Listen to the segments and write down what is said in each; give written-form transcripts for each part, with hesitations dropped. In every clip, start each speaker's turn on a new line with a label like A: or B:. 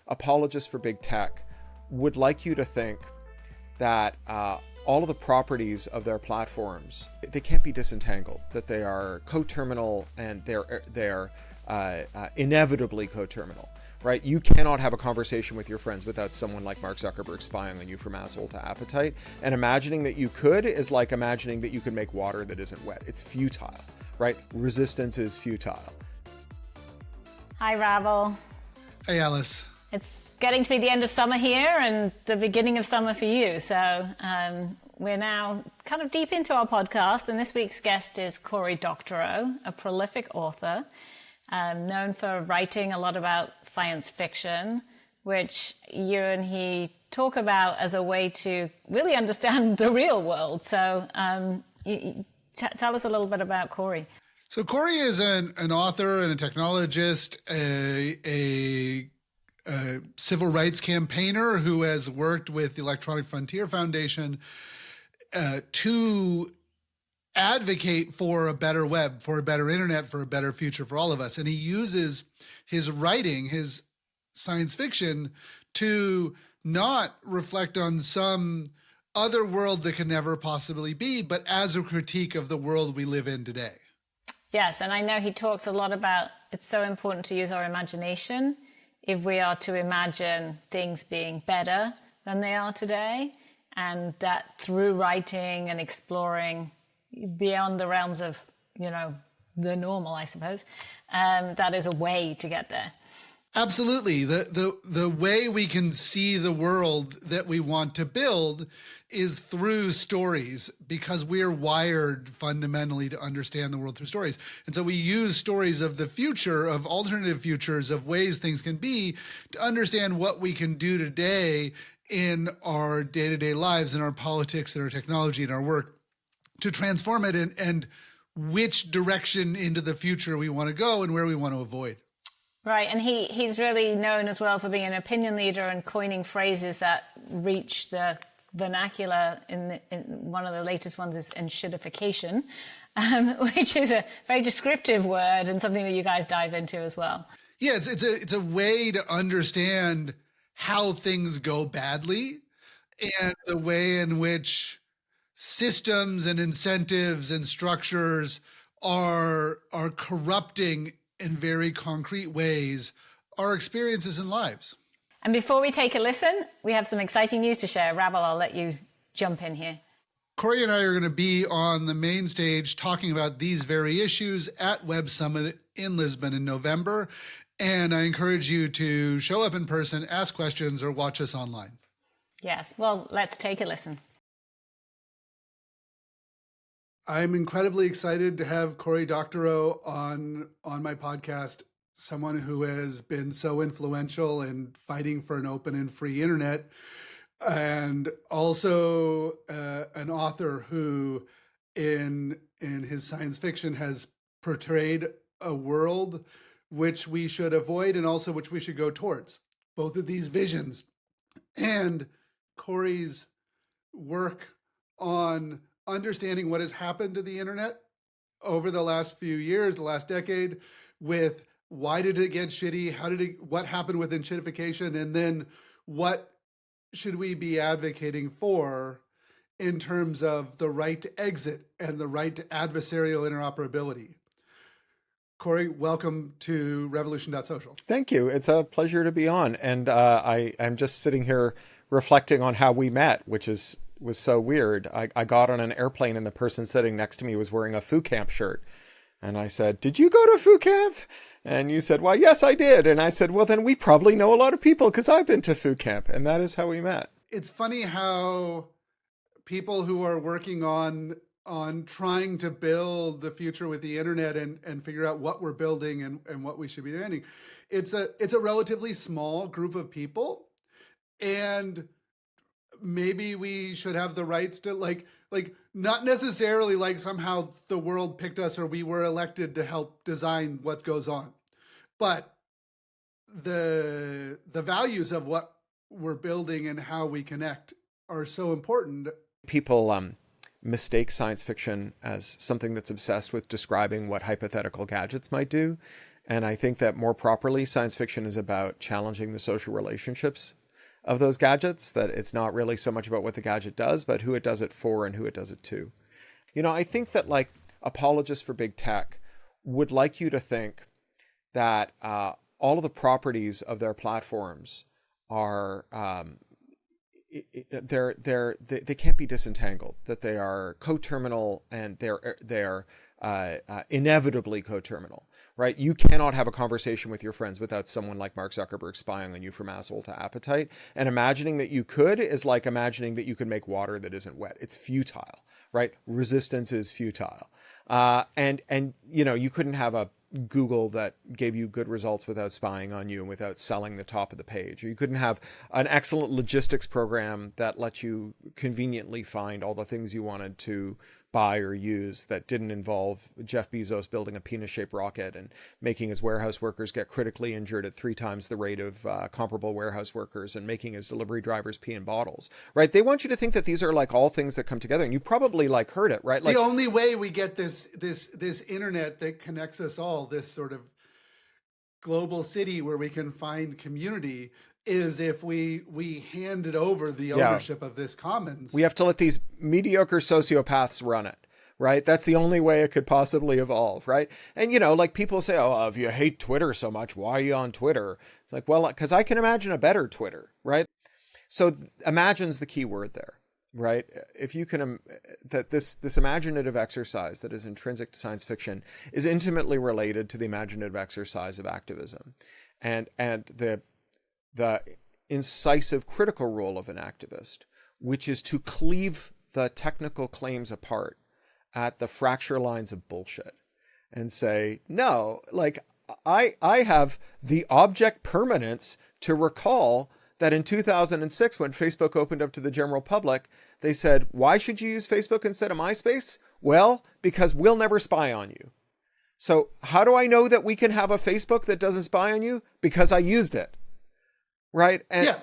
A: apologists for big tech would like you to think that all of the properties of their platforms, they can't be disentangled, that they are coterminal and they're inevitably coterminal, right? You cannot have a conversation with your friends without someone like Mark Zuckerberg spying on you from asshole to appetite. And imagining that you could is like imagining that you could make water that isn't wet. It's futile, right? Resistance is futile.
B: Hi, Rabble.
C: Hey, Alice.
B: It's getting to be the end of summer here and the beginning of summer for you. So we're now kind of deep into our podcast. And this week's guest is Cory Doctorow, a prolific author, known for writing a lot about science fiction, which you and he talk about as a way to really understand the real world. So tell us a little bit about Cory.
C: So Cory is an author and a technologist, a civil rights campaigner who has worked with the Electronic Frontier Foundation to advocate for a better web, for a better internet, for a better future for all of us. And he uses his writing, his science fiction, to not reflect on some other world that can never possibly be, but as a critique of the world we live in today.
B: Yes, and I know he talks a lot about it's so important to use our imagination if we are to imagine things being better than they are today, and that through writing and exploring beyond the realms of, the normal, I suppose, that is a way to get there.
C: Absolutely. The way we can see the world that we want to build is through stories, because we're wired fundamentally to understand the world through stories. And so we use stories of the future, of alternative futures, of ways things can be, to understand what we can do today in our day-to-day lives, in our politics, in our technology, in our work, to transform it and which direction into the future we want to go and where we want to avoid.
B: Right, and he's really known as well for being an opinion leader and coining phrases that reach the vernacular. In one of the latest ones is Enshittification, which is a very descriptive word and something that you guys dive into as well.
C: Yeah, it's a way to understand how things go badly and the way in which systems and incentives and structures are corrupting in very concrete ways our experiences and lives.
B: And before we take a listen, we have some exciting news to share. Rabble, I'll let you jump in here.
C: Cory and I are going to be on the main stage talking about these very issues at Web Summit in Lisbon in November. And I encourage you to show up in person, ask questions, or watch us online.
B: Yes, well, let's take a listen.
C: I'm incredibly excited to have Cory Doctorow on my podcast, someone who has been so influential in fighting for an open and free internet, and also an author who in his science fiction has portrayed a world which we should avoid and also which we should go towards. Both of these visions. And Cory's work on understanding what has happened to the internet over the last few years, the last decade, with why did it get shitty? What happened with Enshittification? And then what should we be advocating for in terms of the right to exit and the right to adversarial interoperability? Cory, welcome to Revolution.Social.
A: Thank you. It's a pleasure to be on. And I'm just sitting here reflecting on how we met, which was so weird. I got on an airplane and the person sitting next to me was wearing a Foo Camp shirt. And I said, "Did you go to Foo Camp?" And you said, "Well, yes, I did." And I said, "Well, then we probably know a lot of people because I've been to Foo Camp." And that is how we met.
C: It's funny how people who are working on trying to build the future with the internet and figure out what we're building and what we should be doing, it's a relatively small group of people. And maybe we should have the rights to like not necessarily like somehow the world picked us or we were elected to help design what goes on, but the values of what we're building and how we connect are so important.
A: People mistake science fiction as something that's obsessed with describing what hypothetical gadgets might do. And I think that more properly, science fiction is about challenging the social relationships of those gadgets, that it's not really so much about what the gadget does, but who it does it for and who it does it to. I think that like apologists for big tech would like you to think that all of the properties of their platforms are they can't be disentangled, that they are coterminal, and they're inevitably coterminal, right? You cannot have a conversation with your friends without someone like Mark Zuckerberg spying on you from asshole to appetite. And imagining that you could is like imagining that you could make water that isn't wet. It's futile, right? Resistance is futile. And you couldn't have a Google that gave you good results without spying on you and without selling the top of the page. Or you couldn't have an excellent logistics program that let you conveniently find all the things you wanted to buy or use that didn't involve Jeff Bezos building a penis-shaped rocket and making his warehouse workers get critically injured at 3 times the rate of comparable warehouse workers, and making his delivery drivers pee in bottles, right? They want you to think that these are like all things that come together, and you probably like heard it, right? Like,
C: the only way we get this internet that connects us all, this sort of global city where we can find community, is if we handed over the ownership of this commons.
A: We have to let these mediocre sociopaths run it, right? That's the only way it could possibly evolve, right? And, like people say, oh, if you hate Twitter so much, why are you on Twitter? It's like, well, because I can imagine a better Twitter, right? So imagine's the key word there, right? If you can, that this imaginative exercise that is intrinsic to science fiction is intimately related to the imaginative exercise of activism, and the incisive critical role of an activist, which is to cleave the technical claims apart at the fracture lines of bullshit and say, no, like I have the object permanence to recall that in 2006, when Facebook opened up to the general public, they said, why should you use Facebook instead of MySpace? Well, because we'll never spy on you. So how do I know that we can have a Facebook that doesn't spy on you? Because I used it. Right. And
C: yeah.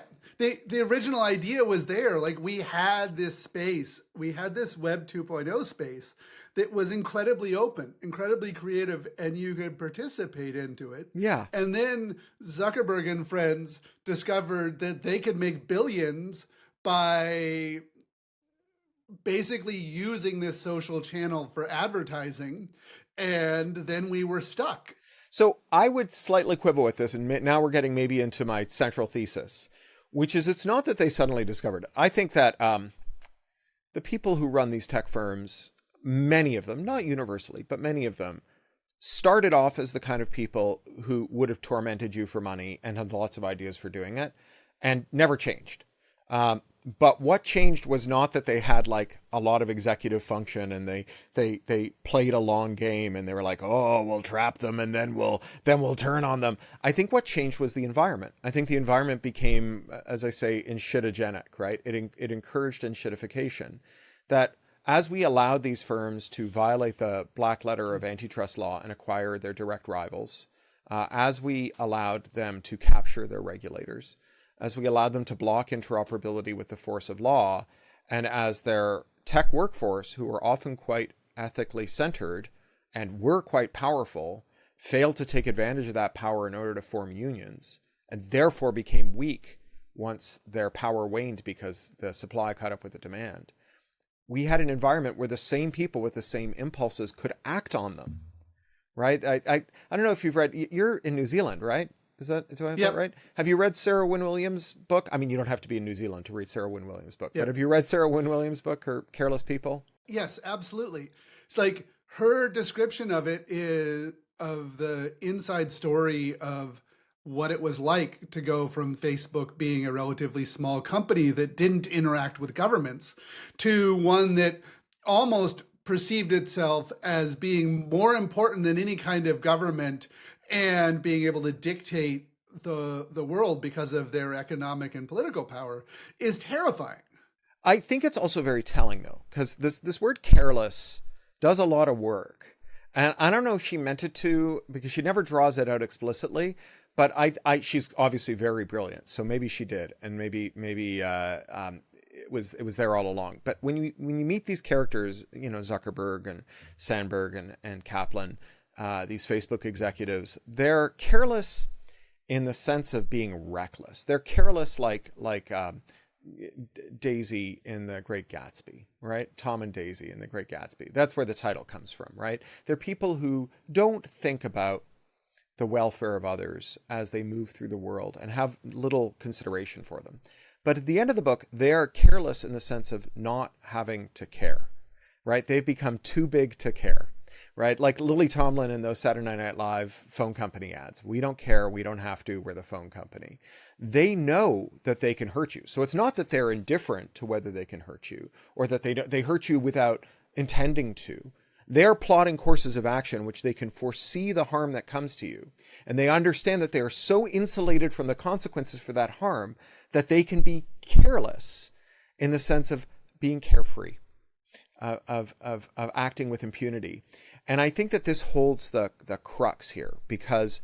C: The original idea was there. Like, we had this space, we had this Web 2.0 space that was incredibly open, incredibly creative, and you could participate into it.
A: Yeah.
C: And then Zuckerberg and friends discovered that they could make billions by basically using this social channel for advertising. And then we were stuck.
A: So I would slightly quibble with this, and now we're getting maybe into my central thesis, which is it's not that they suddenly discovered it. I think that the people who run these tech firms, many of them, not universally, but many of them, started off as the kind of people who would have tormented you for money and had lots of ideas for doing it, and never changed. But what changed was not that they had like a lot of executive function and they played a long game and they were like, oh, we'll trap them and then we'll turn on them. I think what changed was the environment. I think the environment became, as I say, enshittigenic, right? It encouraged enshittification, that as we allowed these firms to violate the black letter of antitrust law and acquire their direct rivals, as we allowed them to capture their regulators, as we allowed them to block interoperability with the force of law, and as their tech workforce, who were often quite ethically centered and were quite powerful, failed to take advantage of that power in order to form unions, and therefore became weak once their power waned because the supply caught up with the demand. We had an environment where the same people with the same impulses could act on them, right? I don't know if you've read, you're in New Zealand, right? Do I have that right? Have you read Sarah Wynne Williams' book? I mean, you don't have to be in New Zealand to read Sarah Wynne Williams' book, but have you read Sarah Wynne Williams' book, her Careless People?
C: Yes, absolutely. It's like her description of it is of the inside story of what it was like to go from Facebook being a relatively small company that didn't interact with governments to one that almost perceived itself as being more important than any kind of government and being able to dictate the world because of their economic and political power is terrifying.
A: I think it's also very telling, though, because this word careless does a lot of work. And I don't know if she meant it to, because she never draws it out explicitly, but she's obviously very brilliant. So maybe she did. And maybe it was there all along. But when you meet these characters, Zuckerberg and Sandberg and Kaplan, these Facebook executives, they're careless in the sense of being reckless. They're careless like Daisy in The Great Gatsby, right? Tom and Daisy in The Great Gatsby. That's where the title comes from, right? They're people who don't think about the welfare of others as they move through the world and have little consideration for them. But at the end of the book, they're careless in the sense of not having to care, right? They've become too big to care, right? Like Lily Tomlin in those Saturday Night Live phone company ads. We don't care. We don't have to. We're the phone company. They know that they can hurt you. So it's not that they're indifferent to whether they can hurt you or that they hurt you without intending to. They're plotting courses of action which they can foresee the harm that comes to you. And they understand that they are so insulated from the consequences for that harm that they can be careless in the sense of being carefree, of acting with impunity. And I think that this holds the crux here, because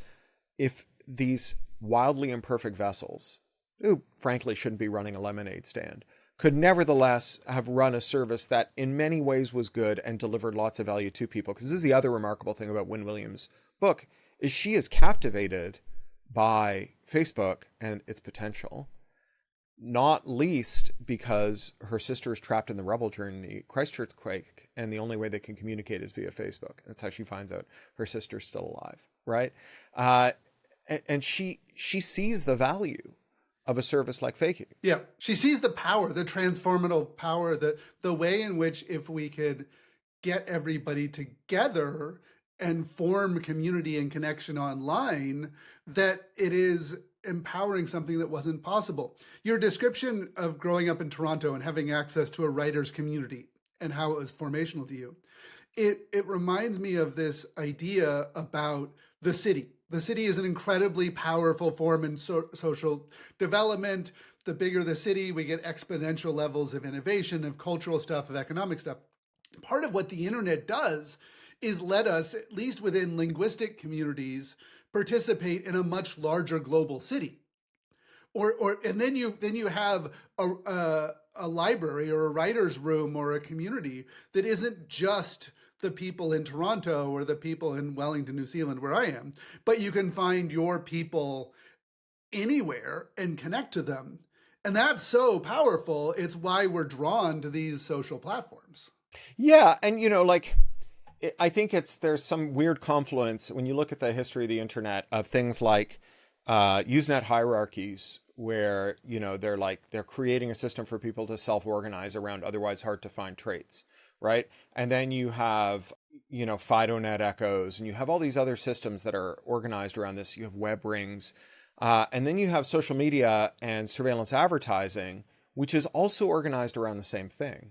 A: if these wildly imperfect vessels, who frankly shouldn't be running a lemonade stand, could nevertheless have run a service that in many ways was good and delivered lots of value to people. Because this is the other remarkable thing about Wynne Williams' book, is she is captivated by Facebook and its potential, not least because her sister is trapped in the rubble during the Christchurch quake, and the only way they can communicate is via Facebook. That's how she finds out her sister's still alive, right? And she sees the value of a service like Faking.
C: Yeah, she sees the power, the transformative power, the way in which if we could get everybody together and form community and connection online, that it is empowering something that wasn't possible. Your description of growing up in Toronto and having access to a writer's community and how it was formational to you, it reminds me of this idea about the city. The city is an incredibly powerful form in social development. The bigger the city, we get exponential levels of innovation, of cultural stuff, of economic stuff. Part of what the internet does is let us, at least within linguistic communities, participate in a much larger global city. And then you have a library or a writer's room or a community that isn't just the people in Toronto or the people in Wellington, New Zealand, where I am, but you can find your people anywhere and connect to them. And that's so powerful. It's why we're drawn to these social platforms.
A: Yeah. And, I think there's some weird confluence when you look at the history of the internet of things like Usenet hierarchies, where, they're creating a system for people to self-organize around otherwise hard to find traits. Right. And then you have, FidoNet echoes, and you have all these other systems that are organized around this. You have web rings. And then you have social media and surveillance advertising, which is also organized around the same thing.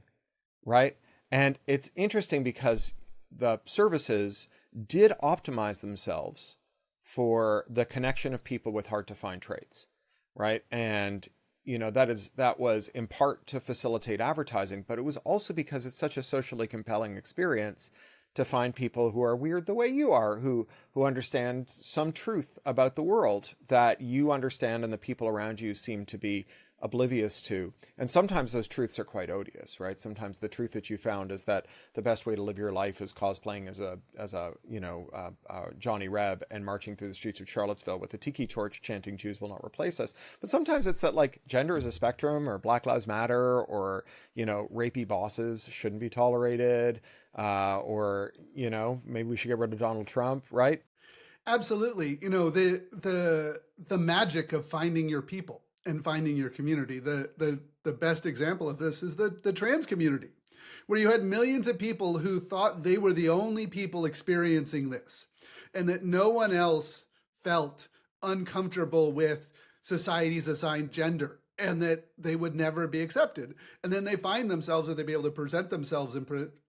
A: Right. And it's interesting because the services did optimize themselves for the connection of people with hard to find traits. Right. And that was in part to facilitate advertising, but it was also because it's such a socially compelling experience to find people who are weird the way you are, who understand some truth about the world that you understand and the people around you seem to be oblivious to. And sometimes those truths are quite odious, right? Sometimes the truth that you found is that the best way to live your life is cosplaying as a Johnny Reb and marching through the streets of Charlottesville with a tiki torch chanting "Jews will not replace us." But sometimes it's that gender is a spectrum, or Black Lives Matter, or rapey bosses shouldn't be tolerated, or maybe we should get rid of Donald Trump, right?
C: Absolutely. The magic of finding your people and finding your community. The best example of this is the trans community, where you had millions of people who thought they were the only people experiencing this, and that no one else felt uncomfortable with society's assigned gender, and that they would never be accepted. And then they find themselves, or they be able to present themselves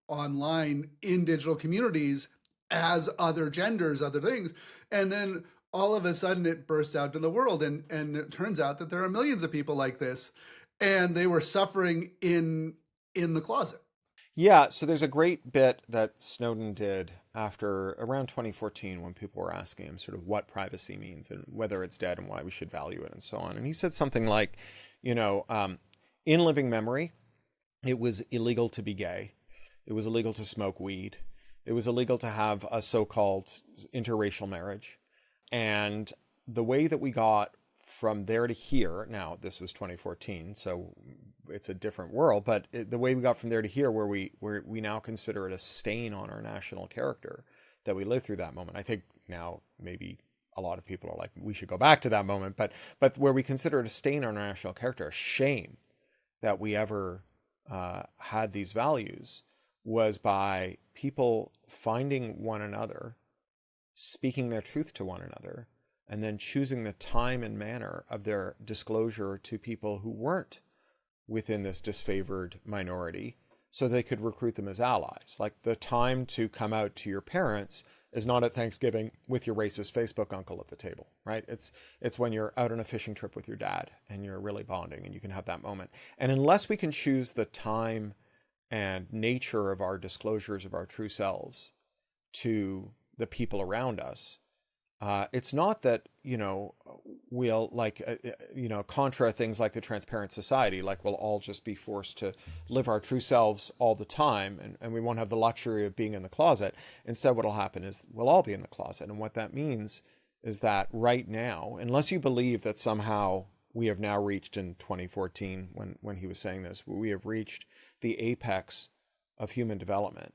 C: online in digital communities as other genders, other things. And then all of a sudden it bursts out to the world. And it turns out that there are millions of people like this, and they were suffering in the closet.
A: Yeah. So there's a great bit that Snowden did after around 2014, when people were asking him sort of what privacy means and whether it's dead and why we should value it and so on. And he said something like, in living memory, it was illegal to be gay. It was illegal to smoke weed. it was illegal to have a so-called interracial marriage. And the way that we got from there to here, now this was 2014, so it's a different world, but the way we got from there to here, where we now consider it a stain on our national character that we lived through that moment. I think now maybe a lot of people are like, we should go back to that moment, but where we consider it a stain on our national character, a shame that we ever had these values, was by people finding one another, speaking their truth to one another, and then choosing the time and manner of their disclosure to people who weren't within this disfavored minority, so they could recruit them as allies. Like, the time to come out to your parents is not at Thanksgiving with your racist Facebook uncle at the table, right? It's when you're out on a fishing trip with your dad and you're really bonding and you can have that moment. And unless we can choose the time and nature of our disclosures of our true selves to the people around us, it's not that, we'll contra things like the transparent society, like we'll all just be forced to live our true selves all the time, and we won't have the luxury of being in the closet. Instead, what'll happen is we'll all be in the closet. And what that means is that right now, unless you believe that somehow we have now reached in 2014, when he was saying this, we have reached the apex of human development,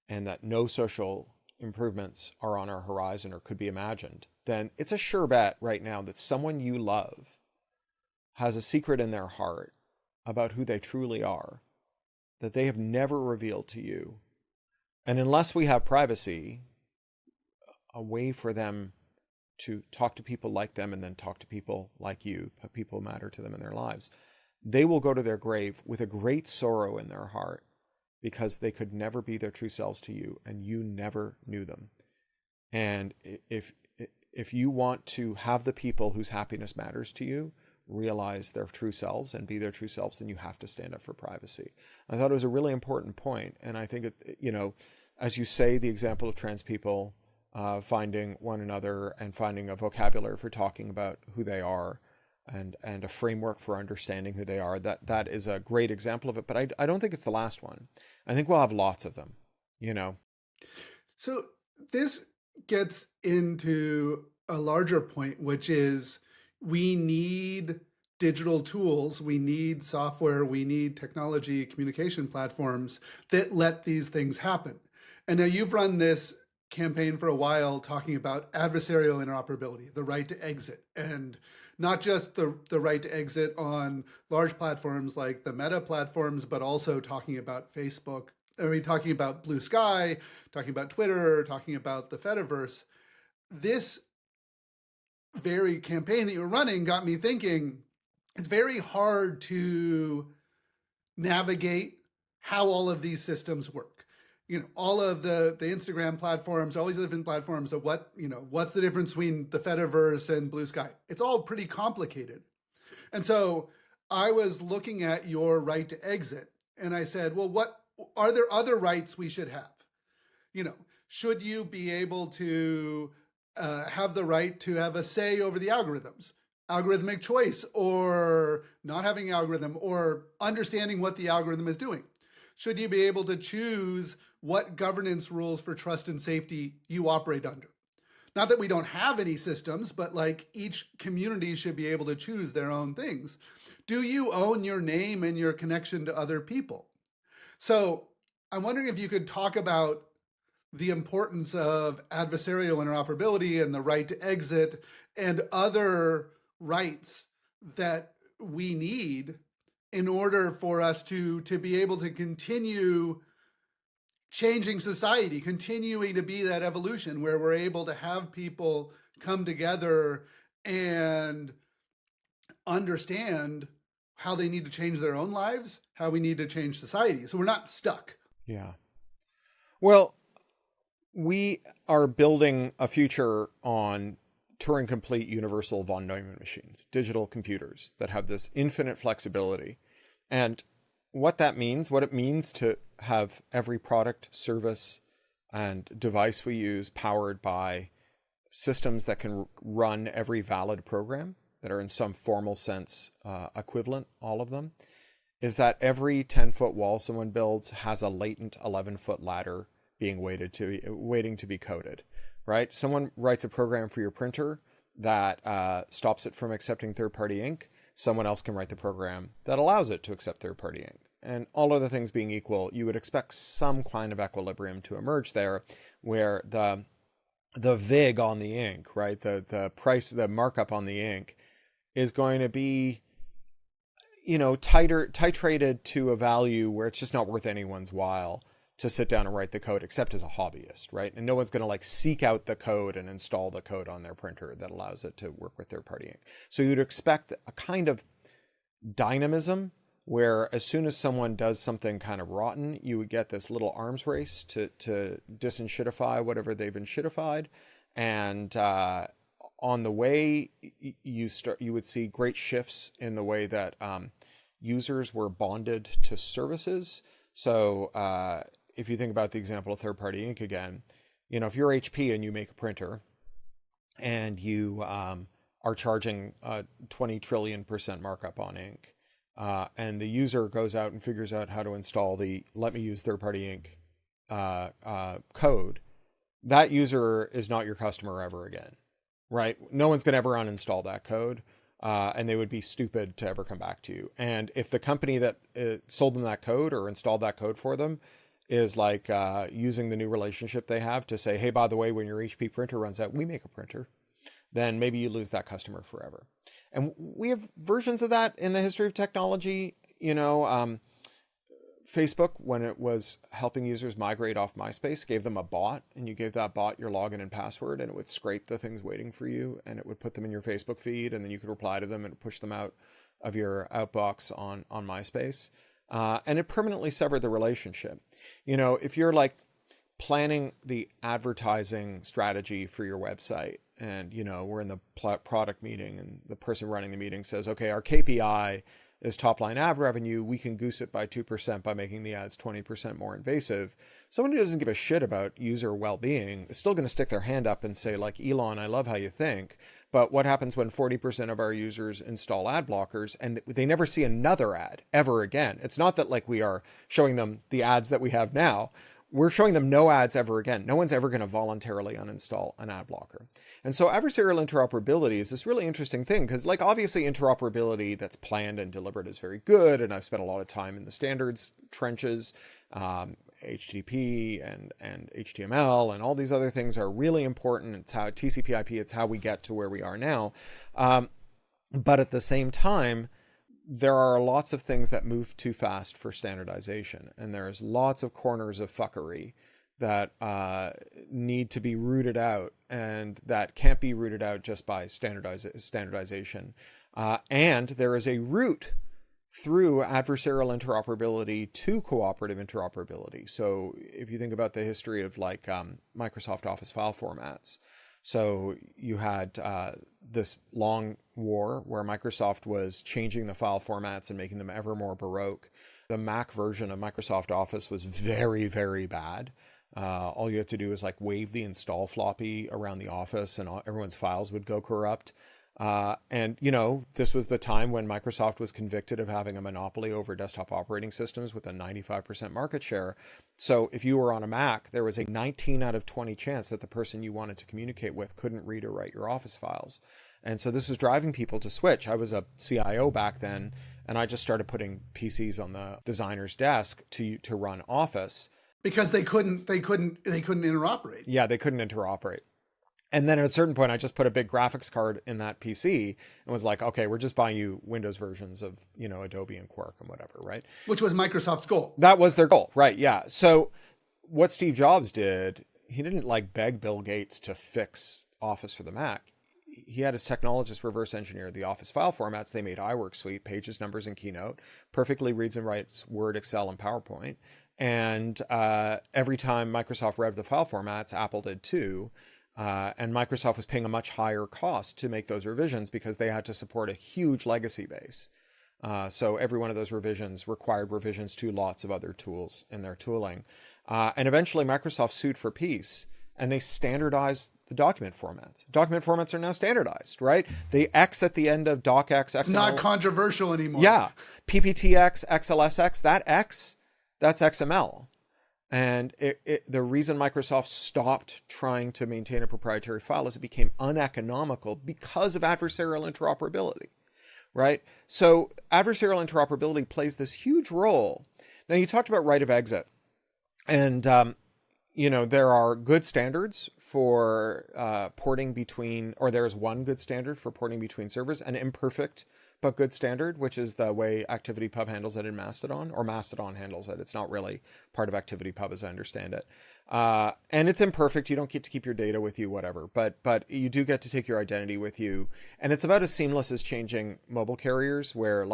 A: and that no social improvements are on our horizon or could be imagined, then it's a sure bet right now that someone you love has a secret in their heart about who they truly are that they have never revealed to you. And unless we have privacy, a way for them to talk to people like them and then talk to people like you, people who matter to them in their lives, they will go to their grave with a great sorrow in their heart, because they could never be their true selves to you, and you never knew them. And if you want to have the people whose happiness matters to you realize their true selves and be their true selves, then you have to stand up for privacy. I thought it was a really important point, and I think as you say, the example of trans people finding one another and finding a vocabulary for talking about who they are, and a framework for understanding who they are, that is a great example of it. But I don't think it's the last one. I think we'll have lots of them,
C: So this gets into a larger point, which is we need digital tools, we need software, we need technology, communication platforms that let these things happen. And now you've run this campaign for a while talking about adversarial interoperability, the right to exit, and not just the right to exit on large platforms like the Meta platforms, but also talking about Facebook. Talking about Bluesky, talking about Twitter, talking about the Fediverse. This very campaign that you're running got me thinking, it's very hard to navigate how all of these systems work. All of the Instagram platforms, all these different platforms of what's the difference between the Fediverse and Bluesky? It's all pretty complicated. And so I was looking at your right to exit, and I said, well, what are there other rights we should have? Should you be able to have the right to have a say over the algorithms, algorithmic choice, or not having algorithm, or understanding what the algorithm is doing? Should you be able to choose what governance rules for trust and safety you operate under? Not that we don't have any systems, but like each community should be able to choose their own things. Do you own your name and your connection to other people? So I'm wondering if you could talk about the importance of adversarial interoperability and the right to exit and other rights that we need in order for us to be able to continue changing society, continuing to be that evolution where we're able to have people come together and understand how they need to change their own lives, how we need to change society. So we're not stuck.
A: Yeah. Well, we are building a future on Turing-complete universal von Neumann machines, digital computers that have this infinite flexibility. And what that means, what it means to have every product, service, and device we use powered by systems that can run every valid program, that are in some formal sense equivalent, all of them, is that every 10-foot wall someone builds has a latent 11-foot ladder waiting to be coded, right? Someone writes a program for your printer that stops it from accepting third-party ink. Someone else can write the program that allows it to accept third-party ink. And all other things being equal, you would expect some kind of equilibrium to emerge there, where the vig on the ink, right, the price, the markup on the ink is going to be, titrated to a value where it's just not worth anyone's while to sit down and write the code, except as a hobbyist, right? And no one's going to seek out the code and install the code on their printer that allows it to work with third-party ink. So you'd expect a kind of dynamism where as soon as someone does something kind of rotten, you would get this little arms race to disenshittify whatever they've enshittified. And on the way, you would see great shifts in the way that users were bonded to services. So if you think about the example of third-party ink again, if you're HP and you make a printer and you are charging 20 trillion% markup on ink, and the user goes out and figures out how to install the let me use third-party ink code, that user is not your customer ever again, right? No one's going to ever uninstall that code, and they would be stupid to ever come back to you. And if the company that sold them that code or installed that code for them is using the new relationship they have to say, hey, by the way, when your HP printer runs out, we make a printer, then maybe you lose that customer forever. And we have versions of that in the history of technology. Facebook, when it was helping users migrate off MySpace, gave them a bot, and you gave that bot your login and password, and it would scrape the things waiting for you, and it would put them in your Facebook feed, and then you could reply to them and push them out of your outbox on MySpace. And it permanently severed the relationship. If you're planning the advertising strategy for your website, and we're in the product meeting and the person running the meeting says, okay, our KPI is top line ad revenue, we can goose it by 2% by making the ads 20% more invasive. Someone who doesn't give a shit about user well-being is still going to stick their hand up and say, Elon, I love how you think, but what happens when 40% of our users install ad blockers and they never see another ad ever again? It's not that we are showing them the ads that we have now. We're showing them no ads ever again. No one's ever going to voluntarily uninstall an ad blocker. And so adversarial interoperability is this really interesting thing because obviously interoperability that's planned and deliberate is very good. And I've spent a lot of time in the standards trenches, HTTP and HTML and all these other things are really important. It's how TCP/IP, it's how we get to where we are now. But at the same time, there are lots of things that move too fast for standardization, and there's lots of corners of fuckery that need to be rooted out, and that can't be rooted out just by standardization. And there is a route through adversarial interoperability to cooperative interoperability. So if you think about the history of Microsoft Office file formats, so you had this long war where Microsoft was changing the file formats and making them ever more baroque. The Mac version of Microsoft Office was very, very bad. All you had to do was wave the install floppy around the office and everyone's files would go corrupt. And this was the time when Microsoft was convicted of having a monopoly over desktop operating systems with a 95% market share. So if you were on a Mac, there was a 19 out of 20 chance that the person you wanted to communicate with couldn't read or write your Office files. And so this was driving people to switch. I was a CIO back then, and I just started putting PCs on the designer's desk to run Office.
C: Because they couldn't interoperate.
A: Yeah, they couldn't interoperate. And then at a certain point, I just put a big graphics card in that PC and was like, okay, we're just buying you Windows versions of, Adobe and Quark and whatever, right?
C: Which was Microsoft's goal.
A: That was their goal, right? Yeah. So what Steve Jobs did, he didn't beg Bill Gates to fix Office for the Mac. He had his technologists reverse engineer the Office file formats. They made iWork Suite, Pages, Numbers, and Keynote, perfectly reads and writes Word, Excel, and PowerPoint. And every time Microsoft revved the file formats, Apple did too. And Microsoft was paying a much higher cost to make those revisions because they had to support a huge legacy base. So every one of those revisions required revisions to lots of other tools in their tooling. And eventually Microsoft sued for peace, and they standardized the document formats. Document formats are now standardized, right? The X at the end of DocX, XML.
C: It's not controversial anymore.
A: Yeah. PPTX, XLSX, that X, that's XML. And the reason Microsoft stopped trying to maintain a proprietary file is it became uneconomical because of adversarial interoperability, right? So adversarial interoperability plays this huge role. Now, you talked about right of exit. And, there are good standards for porting between, or there's one good standard for porting between servers, an imperfect but good standard, which is the way ActivityPub handles it in Mastodon, or Mastodon handles it. It's not really part of ActivityPub as I understand it. And it's imperfect. You don't get to keep your data with you, whatever, but you do get to take your identity with you. And it's about as seamless as changing mobile carriers, where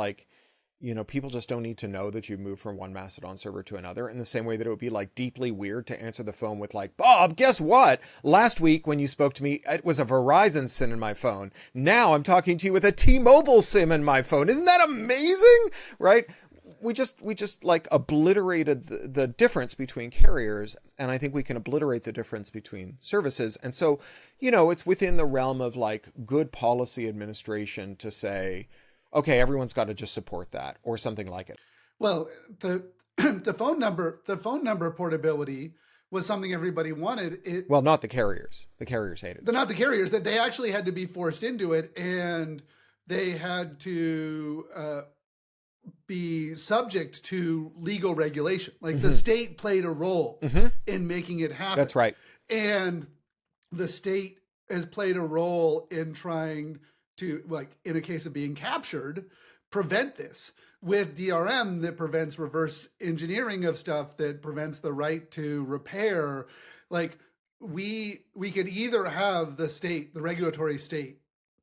A: people just don't need to know that you moved from one Mastodon server to another, in the same way that it would be deeply weird to answer the phone with Bob, guess what? Last week when you spoke to me, it was a Verizon SIM in my phone. Now I'm talking to you with a T-Mobile SIM in my phone. Isn't that amazing? Right? We just obliterated the difference between carriers, and I think we can obliterate the difference between services. And so, it's within the realm of good policy administration to say, okay, everyone's got to just support that or something like it.
C: Well, the phone number portability was something everybody wanted.
A: Well, not the carriers. The carriers hated it.
C: Not the carriers. That they actually had to be forced into it, and they had to be subject to legal regulation. The state played a role in making it happen.
A: That's right.
C: And the state has played a role in trying to, in a case of being captured, prevent this with DRM that prevents reverse engineering of stuff, that prevents the right to repair. We could either have the state, the regulatory state,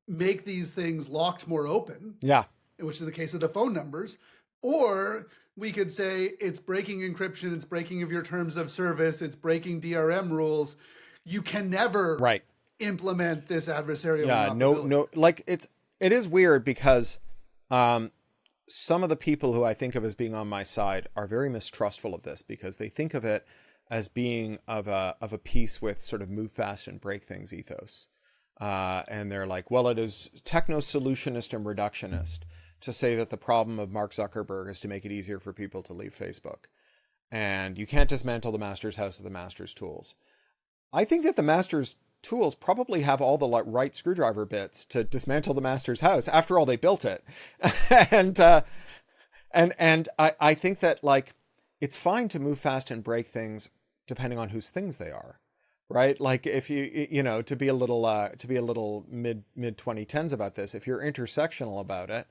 C: make these things locked more open, which is the case of the phone numbers, or we could say it's breaking encryption, it's breaking of your terms of service, it's breaking DRM rules. You can never implement this adversarial.
A: It is weird because some of the people who I think of as being on my side are very mistrustful of this, because they think of it as being of a piece with sort of move fast and break things ethos. And they're like, well, it is techno-solutionist and reductionist to say that the problem of Mark Zuckerberg is to make it easier for people to leave Facebook. And you can't dismantle the master's house with the master's tools. I think that the master's tools probably have all the right screwdriver bits to dismantle the master's house. After all, they built it. and I think that it's fine to move fast and break things depending on whose things they are. Right? If you to be a little mid 2010s about this, if you're intersectional about it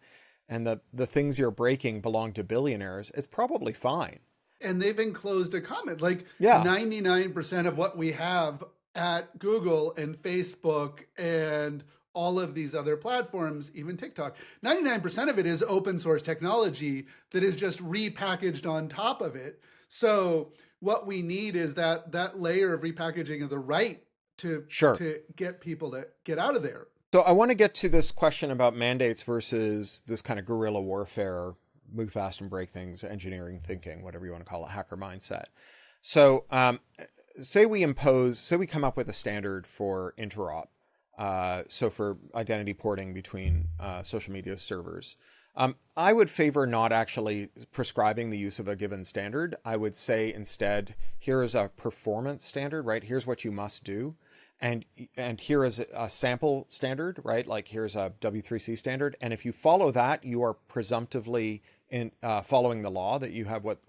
A: and the things you're breaking belong to billionaires, it's probably fine.
C: And they've enclosed a comment, 99% of what we have at Google and Facebook and all of these other platforms, even TikTok, 99% of it is open source technology that is just repackaged on top of it. So what we need is that layer of repackaging of the right to get people to get out of there.
A: So I want to get to this question about mandates versus this kind of guerrilla warfare, move fast and break things, engineering thinking, whatever you want to call it, hacker mindset. So say we come up with a standard for interop. So for identity porting between social media servers. I would favor not actually prescribing the use of a given standard. I would say instead, here is a performance standard, right? Here's what you must do. And here is a sample standard, right? Here's a W3C standard. And if you follow that, you are presumptively in following the law, that you have what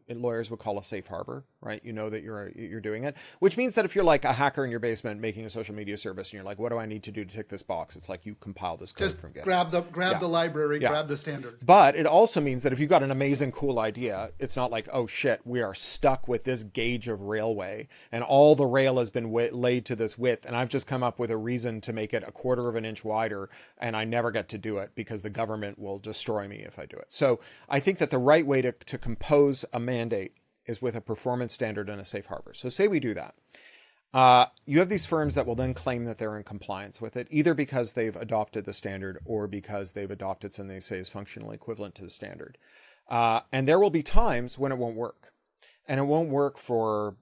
A: lawyers would call a safe harbor, right? You know that you're doing it, which means that if you're a hacker in your basement making a social media service and you're like, what do I need to do to tick this box? It's you compile this code from GitHub.
C: Grab the library, grab the standard.
A: But it also means that if you've got an amazing, cool idea, it's not oh shit, we are stuck with this gauge of railway and all the rail has been laid to this width. And I've just come up with a reason to make it a quarter of an inch wider. And I never get to do it because the government will destroy me if I do it. So I think that the right way to compose a mandate is with a performance standard and a safe harbor. So say we do that. You have these firms that will then claim that they're in compliance with it, either because they've adopted the standard or because they've adopted something they say is functionally equivalent to the standard. And there will be times when it won't work. And it won't work for,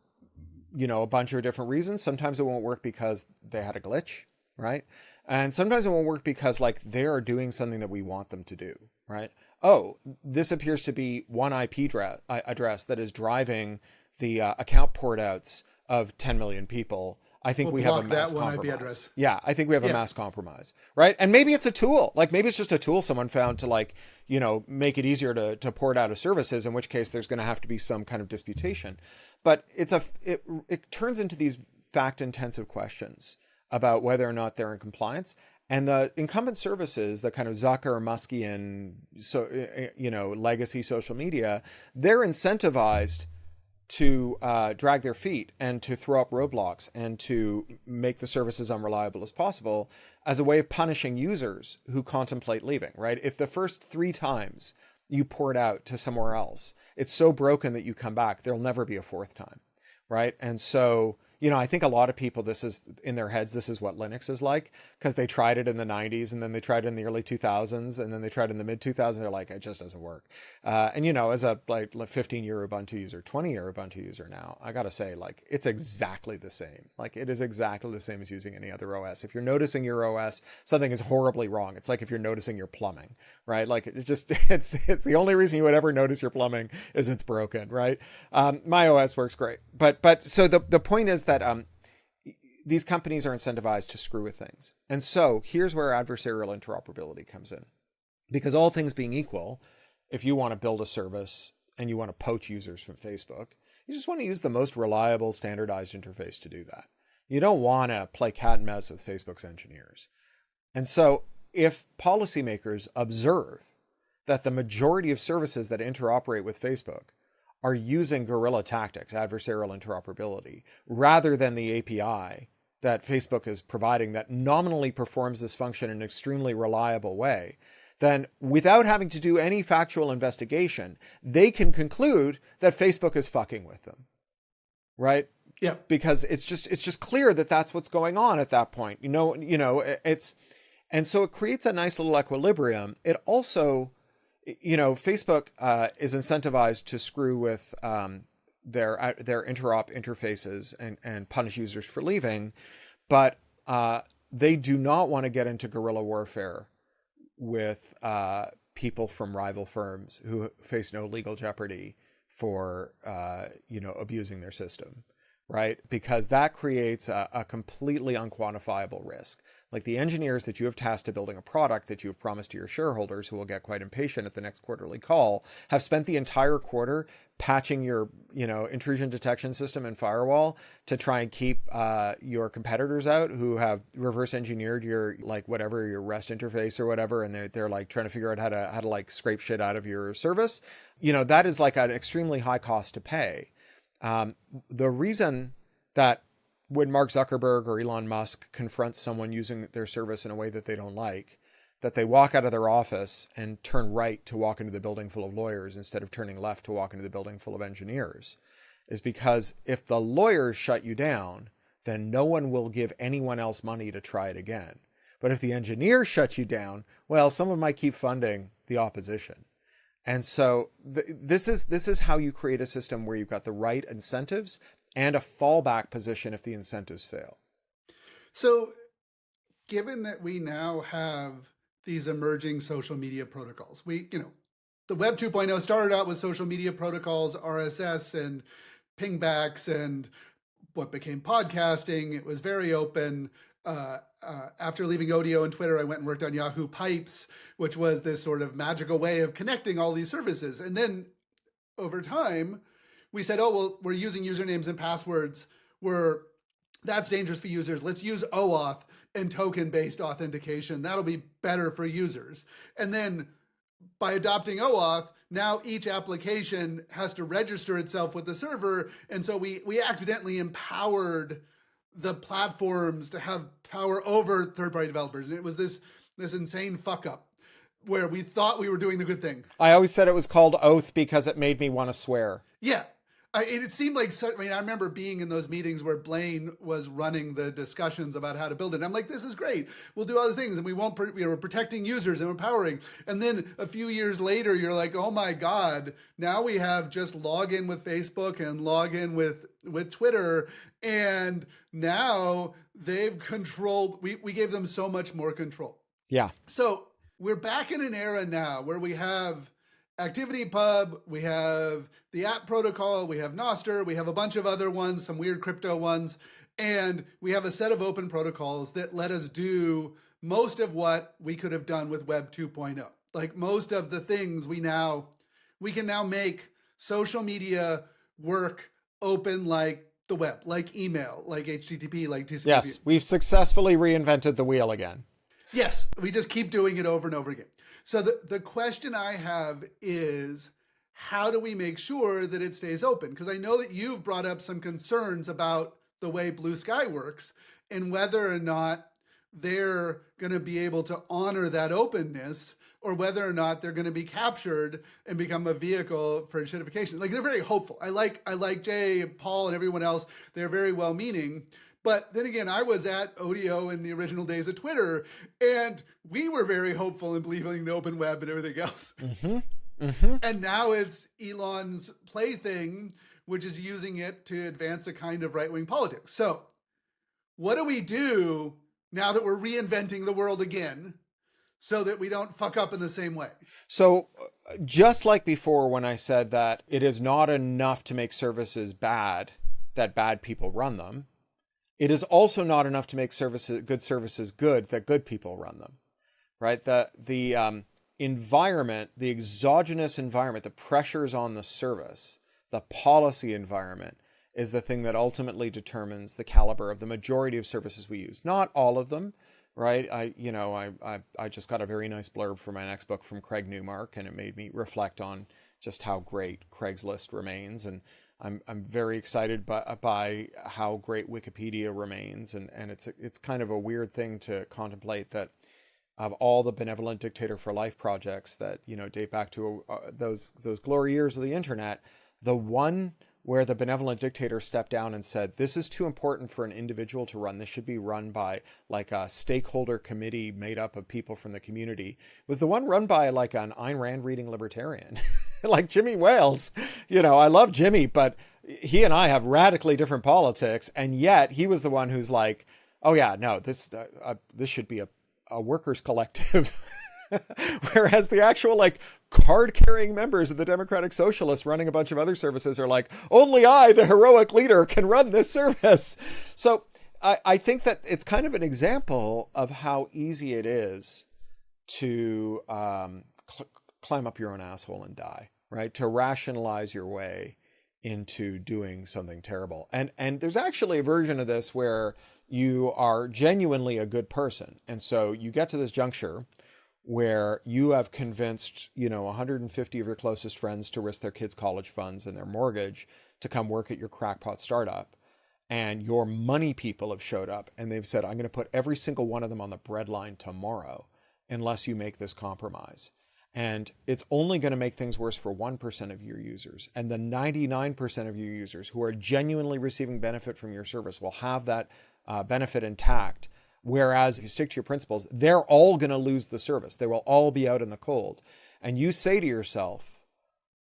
A: a bunch of different reasons. Sometimes it won't work because they had a glitch, right? And sometimes it won't work because they are doing something that we want them to do, right? Oh, this appears to be one IP address that is driving the account port outs of 10 million people, I think we have a
C: block
A: mass
C: that one IP
A: compromise.
C: address.
A: Yeah, I think we have a mass compromise, right? And maybe it's a tool. Like maybe it's just a tool someone found to like, you know, make it easier to port out of services, in which case there's going to have to be some kind of disputation. But it turns into these fact-intensive questions about whether or not they're in compliance. And the incumbent services, the kind of Zucker, Muskian, legacy social media, they're incentivized to drag their feet and to throw up roadblocks and to make the service as unreliable as possible as a way of punishing users who contemplate leaving, right? If the first 3 times you port out to somewhere else, it's so broken that you come back, there'll never be a 4th time, right? And so, you know, I think a lot of people, this is in their heads, this is what Linux is like, because they tried it in the 90s and then they tried it in the early 2000s and then they tried it in the mid 2000s. They're like, it just doesn't work. And, you know, as a like 15-year Ubuntu user, 20-year Ubuntu user now, I got to say, like, it's exactly the same. Like, it is exactly the same as using any other OS. If you're noticing your OS, something is horribly wrong. It's like if you're noticing your plumbing, right? Like, it's just, it's the only reason you would ever notice your plumbing is it's broken, right? My OS works great. But so the point is that these companies are incentivized to screw with things. And so here's where adversarial interoperability comes in. Because all things being equal, if you want to build a service and you want to poach users from Facebook, you just want to use the most reliable standardized interface to do that. You don't want to play cat and mouse with Facebook's engineers. And so if policymakers observe that the majority of services that interoperate with Facebook are using guerrilla tactics, adversarial interoperability, rather than the API that Facebook is providing that nominally performs this function in an extremely reliable way, then without having to do any factual investigation, they can conclude that Facebook is fucking with them, right?
C: Yeah.
A: Because it's just clear that that's what's going on at that point. And so it creates a nice little equilibrium. It also, Facebook is incentivized to screw with their interop interfaces and punish users for leaving, but they do not want to get into guerrilla warfare with people from rival firms who face no legal jeopardy for abusing their system, right? Because that creates a completely unquantifiable risk. Like the engineers that you have tasked to building a product that you have promised to your shareholders, who will get quite impatient at the next quarterly call, have spent the entire quarter patching your, intrusion detection system and firewall to try and keep your competitors out who have reverse engineered your your REST interface or whatever, and they're like trying to figure out how to like scrape shit out of your service. That is like an extremely high cost to pay. The reason that when Mark Zuckerberg or Elon Musk confronts someone using their service in a way that they don't like, that they walk out of their office and turn right to walk into the building full of lawyers instead of turning left to walk into the building full of engineers, is because if the lawyers shut you down, then no one will give anyone else money to try it again. But if the engineers shut you down, well, someone might keep funding the opposition. And so this is how you create a system where you've got the right incentives and a fallback position if the incentives fail.
C: So given that we now have these emerging social media protocols, the Web 2.0 started out with social media protocols, RSS and pingbacks and what became podcasting. It was very open. After leaving Odeo and Twitter, I went and worked on Yahoo Pipes, which was this sort of magical way of connecting all these services. And then over time, we said, oh, well, we're using usernames and passwords. That's dangerous for users. Let's use OAuth and token-based authentication. That'll be better for users. And then by adopting OAuth, now each application has to register itself with the server. And so we accidentally empowered the platforms to have power over third-party developers. And it was this insane fuck up where we thought we were doing the good thing.
A: I always said it was called Oath because it made me want to swear.
C: Yeah. It seemed like, I remember being in those meetings where Blaine was running the discussions about how to build it. And I'm like, this is great. We'll do all these things and we're protecting users and empowering. And then a few years later, you're like, oh my God, now we have just log in with Facebook and log in with Twitter. And now they've controlled, we gave them so much more control.
A: Yeah.
C: So we're back in an era now where we have ActivityPub, we have the app protocol, we have Nostr, we have a bunch of other ones, some weird crypto ones, and we have a set of open protocols that let us do most of what we could have done with Web 2.0. Like most of the things we can now make social media work open like the web, like email, like HTTP, like TCP.
A: Yes, we've successfully reinvented the wheel again.
C: Yes, we just keep doing it over and over again. So the question I have is, how do we make sure that it stays open? Because I know that you've brought up some concerns about the way Bluesky works and whether or not they're going to be able to honor that openness, or whether or not they're going to be captured and become a vehicle for enshittification. Like, they're very hopeful. I like Jay and Paul and everyone else. They're very well-meaning. But then again, I was at Odeo in the original days of Twitter, and we were very hopeful in believing the open web and everything else.
A: Mm-hmm. Mm-hmm.
C: And now it's Elon's plaything, which is using it to advance a kind of right-wing politics. So what do we do now that we're reinventing the world again so that we don't fuck up in the same way?
A: So just like before, when I said that it is not enough to make services bad, that bad people run them, it is also not enough to make good services good, that good people run them, right? The environment, the exogenous environment, the pressures on the service, the policy environment is the thing that ultimately determines the caliber of the majority of services we use. Not all of them, right? I just got a very nice blurb for my next book from Craig Newmark, and it made me reflect on just how great Craigslist remains. And I'm very excited by how great Wikipedia remains, and it's kind of a weird thing to contemplate that of all the benevolent dictator for life projects that date back to those glory years of the internet, the one where the benevolent dictator stepped down and said, this is too important for an individual to run. This should be run by like a stakeholder committee made up of people from the community, was the one run by like an Ayn Rand reading libertarian, like Jimmy Wales. I love Jimmy, but he and I have radically different politics. And yet he was the one who's like, oh yeah, no, this should be a workers' collective. Whereas the actual like card-carrying members of the Democratic Socialists running a bunch of other services are like, only I, the heroic leader, can run this service. So I think that it's kind of an example of how easy it is to climb up your own asshole and die, right? To rationalize your way into doing something terrible. And there's actually a version of this where you are genuinely a good person. And so you get to this juncture where you have convinced, 150 of your closest friends to risk their kids' college funds and their mortgage to come work at your crackpot startup. And your money people have showed up and they've said, I'm going to put every single one of them on the breadline tomorrow unless you make this compromise. And it's only going to make things worse for 1% of your users. And the 99% of your users who are genuinely receiving benefit from your service will have that benefit intact. Whereas if you stick to your principles, they're all going to lose the service. They will all be out in the cold. And you say to yourself,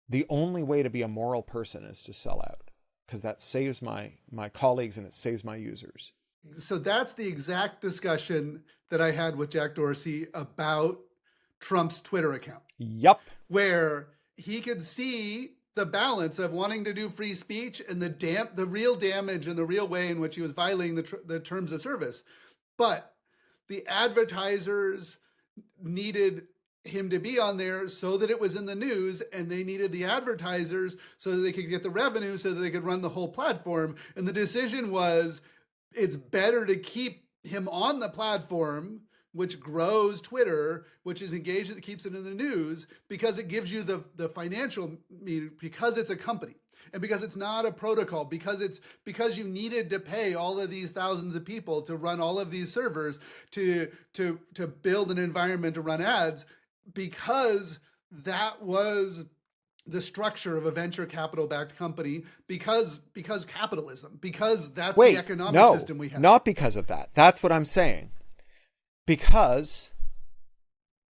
A: the only way to be a moral person is to sell out, because that saves my colleagues and it saves my users.
C: So that's the exact discussion that I had with Jack Dorsey about Trump's Twitter account.
A: Yep.
C: Where he could see the balance of wanting to do free speech and the real damage and the real way in which he was violating the terms of service. But the advertisers needed him to be on there so that it was in the news, and they needed the advertisers so that they could get the revenue so that they could run the whole platform. And the decision was, it's better to keep him on the platform, which grows Twitter, which is engaged, it keeps it in the news, because it gives you the financial mean, because it's a company. And because it's not a protocol, because you needed to pay all of these thousands of people to run all of these servers to build an environment to run ads, because that was the structure of a venture capital backed company, because capitalism, because that's the economic system we have.
A: Not because of that. That's what I'm saying. Because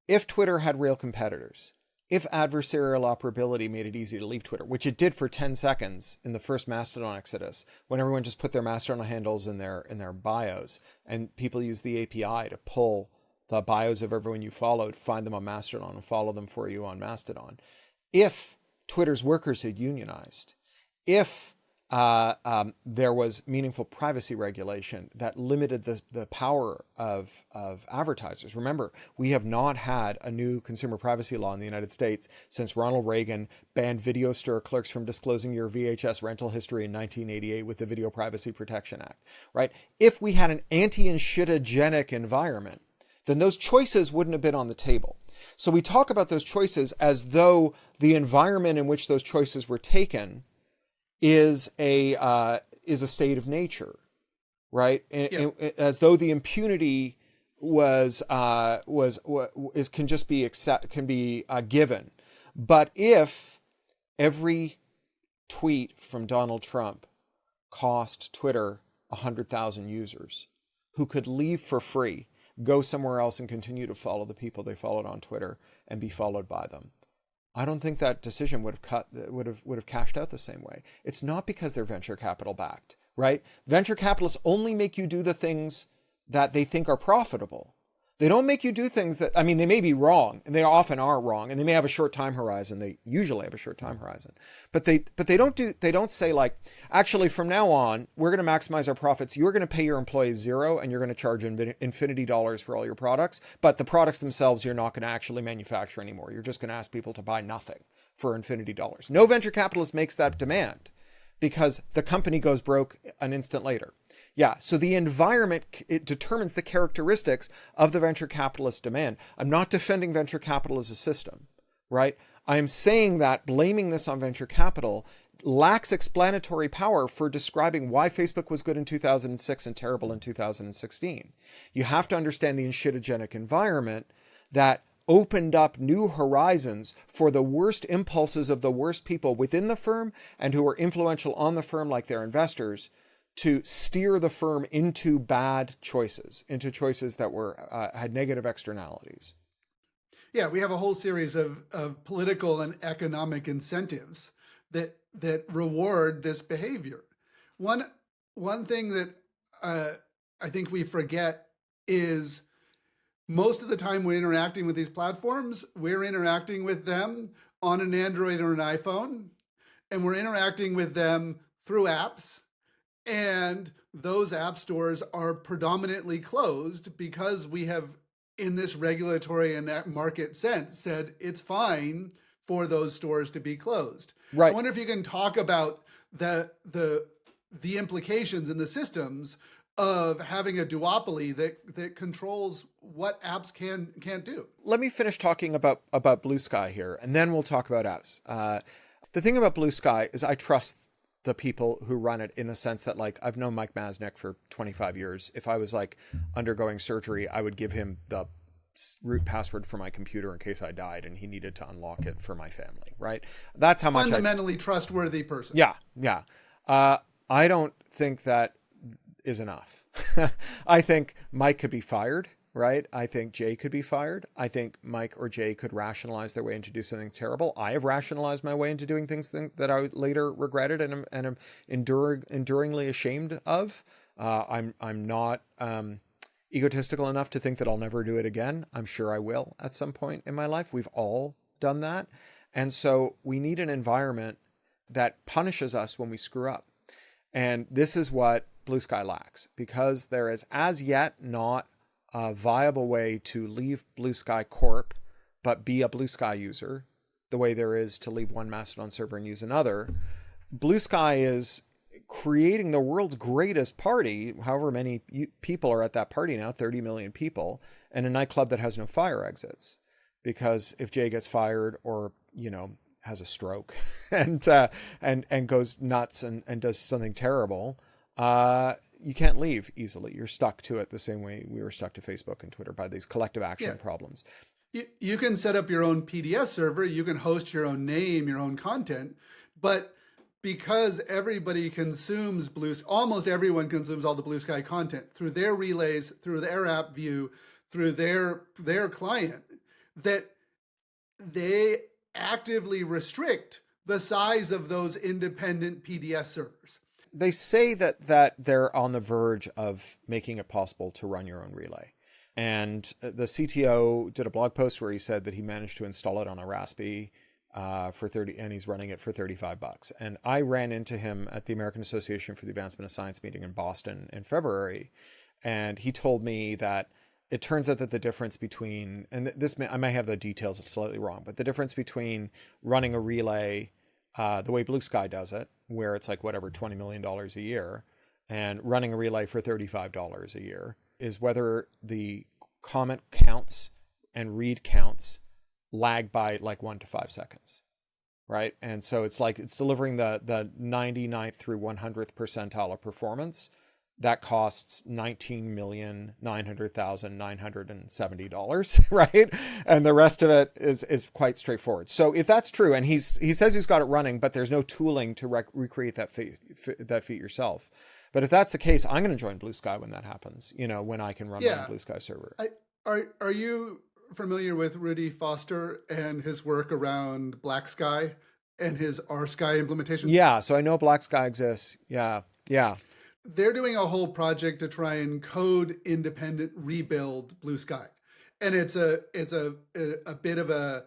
A: if Twitter had real competitors, if adversarial operability made it easy to leave Twitter, which it did for 10 seconds in the first Mastodon exodus, when everyone just put their Mastodon handles in their bios, and people used the API to pull the bios of everyone you followed, find them on Mastodon, and follow them for you on Mastodon. if Twitter's workers had unionized, if there was meaningful privacy regulation that limited the power of advertisers. Remember, we have not had a new consumer privacy law in the United States since Ronald Reagan banned video store clerks from disclosing your VHS rental history in 1988 with the Video Privacy Protection Act, right? If we had an anti-Enshittigenic environment, then those choices wouldn't have been on the table. So we talk about those choices as though the environment in which those choices were taken is a state of nature, right?
C: Yeah.
A: As though the impunity can just be given. But if every tweet from Donald Trump cost Twitter 100,000 users who could leave for free, go somewhere else and continue to follow the people they followed on Twitter and be followed by them, I don't think that decision would have cashed out the same way. It's not because they're venture capital backed, right? Venture capitalists only make you do the things that they think are profitable. They don't make you do things that, I mean, they may be wrong, and they often are wrong, and they may have a short time horizon. They usually have a short time horizon, but they don't say, like, actually from now on, we're going to maximize our profits. You're going to pay your employees $0 and you're going to charge infinity dollars for all your products. But the products themselves, you're not going to actually manufacture anymore. You're just going to ask people to buy nothing for infinity dollars. No venture capitalist makes that demand because the company goes broke an instant later. Yeah, so the environment, it determines the characteristics of the venture capitalist demand. I'm not defending venture capital as a system, right? I am saying that blaming this on venture capital lacks explanatory power for describing why Facebook was good in 2006 and terrible in 2016. You have to understand the enshittigenic environment that opened up new horizons for the worst impulses of the worst people within the firm and who were influential on the firm, like their investors, to steer the firm into bad choices, into choices that had negative externalities.
C: Yeah, we have a whole series of political and economic incentives that reward this behavior. One thing that I think we forget is most of the time we're interacting with these platforms, we're interacting with them on an Android or an iPhone, and we're interacting with them through apps. And those app stores are predominantly closed because we have, in this regulatory and market sense, said it's fine for those stores to be closed.
A: Right.
C: I wonder if you can talk about the implications in the systems of having a duopoly that controls what apps can't do.
A: Let me finish talking about Bluesky here, and then we'll talk about apps. The thing about Bluesky is I trust the people who run it, in the sense that, like, I've known Mike Masnick for 25 years. If I was, like, undergoing surgery, I would give him the root password for my computer in case I died and he needed to unlock it for my family, right? That's how much
C: fundamentally trustworthy person.
A: Yeah. I don't think that is enough. I think Mike could be fired, right? I think Jay could be fired. I think Mike or Jay could rationalize their way into do something terrible. I have rationalized my way into doing things that I later regretted and am enduringly ashamed of. I'm not egotistical enough to think that I'll never do it again. I'm sure I will at some point in my life. We've all done that. And so we need an environment that punishes us when we screw up. And this is what Bluesky lacks, because there is as yet not a viable way to leave Bluesky Corp, but be a Bluesky user, the way there is to leave one Mastodon server and use another. Bluesky is creating the world's greatest party, however many people are at that party now, 30 million people, and a nightclub that has no fire exits. Because if Jay gets fired or, has a stroke and goes nuts and does something terrible, you can't leave easily. You're stuck to it the same way we were stuck to Facebook and Twitter by these collective action problems.
C: You can set up your own PDS server, you can host your own name, your own content, but because everybody consumes almost everyone consumes all the Bluesky content through their relays, through their app view, through their client, that they actively restrict the size of those independent PDS servers.
A: They say that they're on the verge of making it possible to run your own relay. And the CTO did a blog post where he said that he managed to install it on a Raspberry for 30, and he's running it for $35. And I ran into him at the American Association for the Advancement of Science meeting in Boston in February. And he told me that it turns out that the difference between, and I may have the details slightly wrong, but the difference between running a relay the way Bluesky does it, where it's like whatever, $20 million a year, and running a relay for $35 a year, is whether the comment counts and read counts lag by like 1 to 5 seconds, right? And so it's like it's delivering the 99th through 100th percentile of performance. That costs $19,900,970, right? And the rest of it is quite straightforward. So if that's true, and he says he's got it running, but there's no tooling to recreate that feat yourself. But if that's the case, I'm going to join Bluesky when that happens. When I can run my Bluesky server.
C: Are you familiar with Rudy Foster and his work around Black Sky and his R-Sky implementation?
A: Yeah, so I know Black Sky exists. Yeah.
C: They're doing a whole project to try and code independent rebuild Bluesky. And it's a bit of a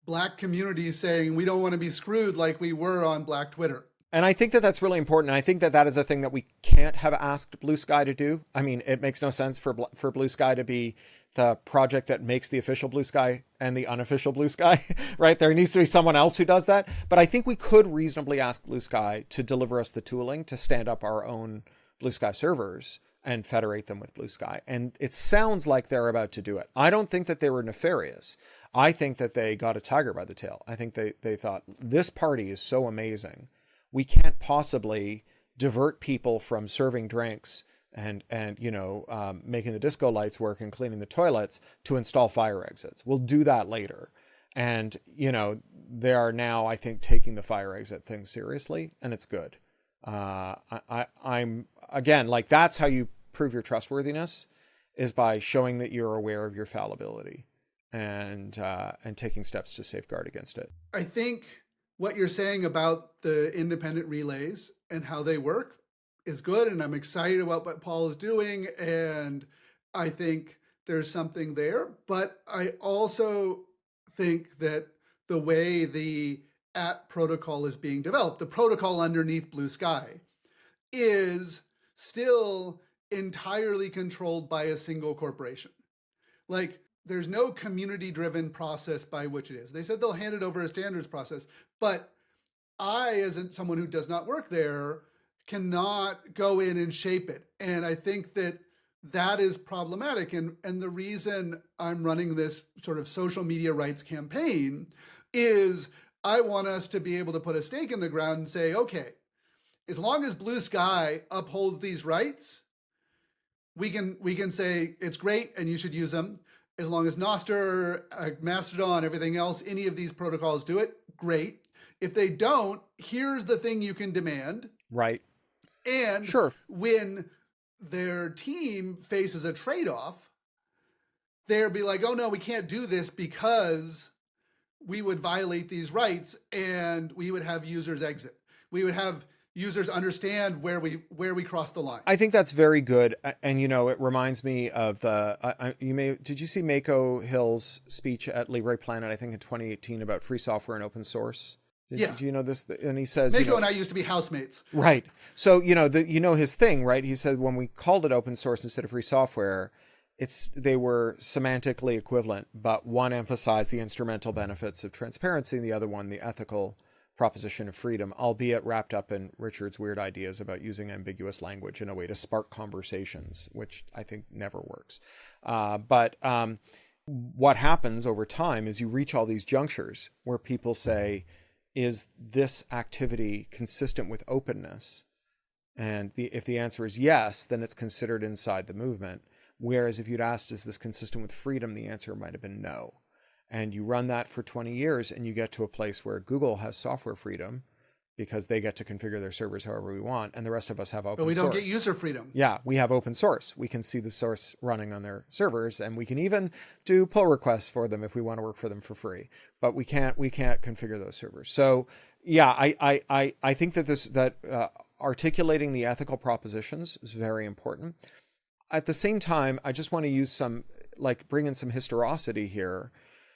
C: Black community saying we don't want to be screwed like we were on Black Twitter. And
A: I think that that's really important. I think that is a thing that we can't have asked Bluesky to do. I mean, it makes no sense for Bluesky to be the project that makes the official Bluesky and the unofficial Bluesky, right? There needs to be someone else who does that. But I think we could reasonably ask Bluesky to deliver us the tooling to stand up our own Bluesky servers and federate them with Bluesky. And it sounds like they're about to do it. I don't think that they were nefarious. I think that they got a tiger by the tail. I think they thought, this party is so amazing. We can't possibly divert people from serving drinks and making the disco lights work and cleaning the toilets to install fire exits. We'll do that later. And, they are now, I think, taking the fire exit thing seriously, and it's good. I'm again, like, that's how you prove your trustworthiness, is by showing that you're aware of your fallibility and taking steps to safeguard against it.
C: I think what you're saying about the independent relays and how they work is good, and I'm excited about what Paul is doing, and I think there's something there. But I also think that the way the protocol is being developed, the protocol underneath Bluesky, is still entirely controlled by a single corporation. Like, there's no community-driven process by which it is. They said they'll hand it over a standards process, but I, as someone who does not work there, cannot go in and shape it. And I think that is problematic. And the reason I'm running this sort of social media rights campaign is I want us to be able to put a stake in the ground and say, okay, as long as Bluesky upholds these rights, we can say it's great and you should use them. As long as Nostr, Mastodon, everything else, any of these protocols do it, great. If they don't, here's the thing you can demand.
A: Right.
C: And
A: sure,
C: when their team faces a trade-off, they'll be like, oh no, we can't do this because we would violate these rights and we would have users exit. We would have users understand where we cross the line.
A: I think that's very good. And, it reminds me of did you see Mako Hill's speech at Libre Planet, I think in 2018, about free software and open source? Do you know this? And he says,
C: Mako and I used to be housemates.
A: Right. So, his thing, right? He said, when we called it open source instead of free software, they were semantically equivalent, but one emphasized the instrumental benefits of transparency and the other one, the ethical proposition of freedom, albeit wrapped up in Richard's weird ideas about using ambiguous language in a way to spark conversations, which I think never works. But what happens over time is you reach all these junctures where people say, is this activity consistent with openness? And if the answer is yes, then it's considered inside the movement. Whereas if you'd asked, is this consistent with freedom? The answer might have been no. And you run that for 20 years and you get to a place where Google has software freedom because they get to configure their servers however we want. And the rest of us have open source.
C: But we don't get user freedom.
A: Yeah, we have open source. We can see the source running on their servers, and we can even do pull requests for them if we want to work for them for free. But we can't configure those servers. So yeah, I think that articulating the ethical propositions is very important. At the same time, I just want to use bring in some historicity here.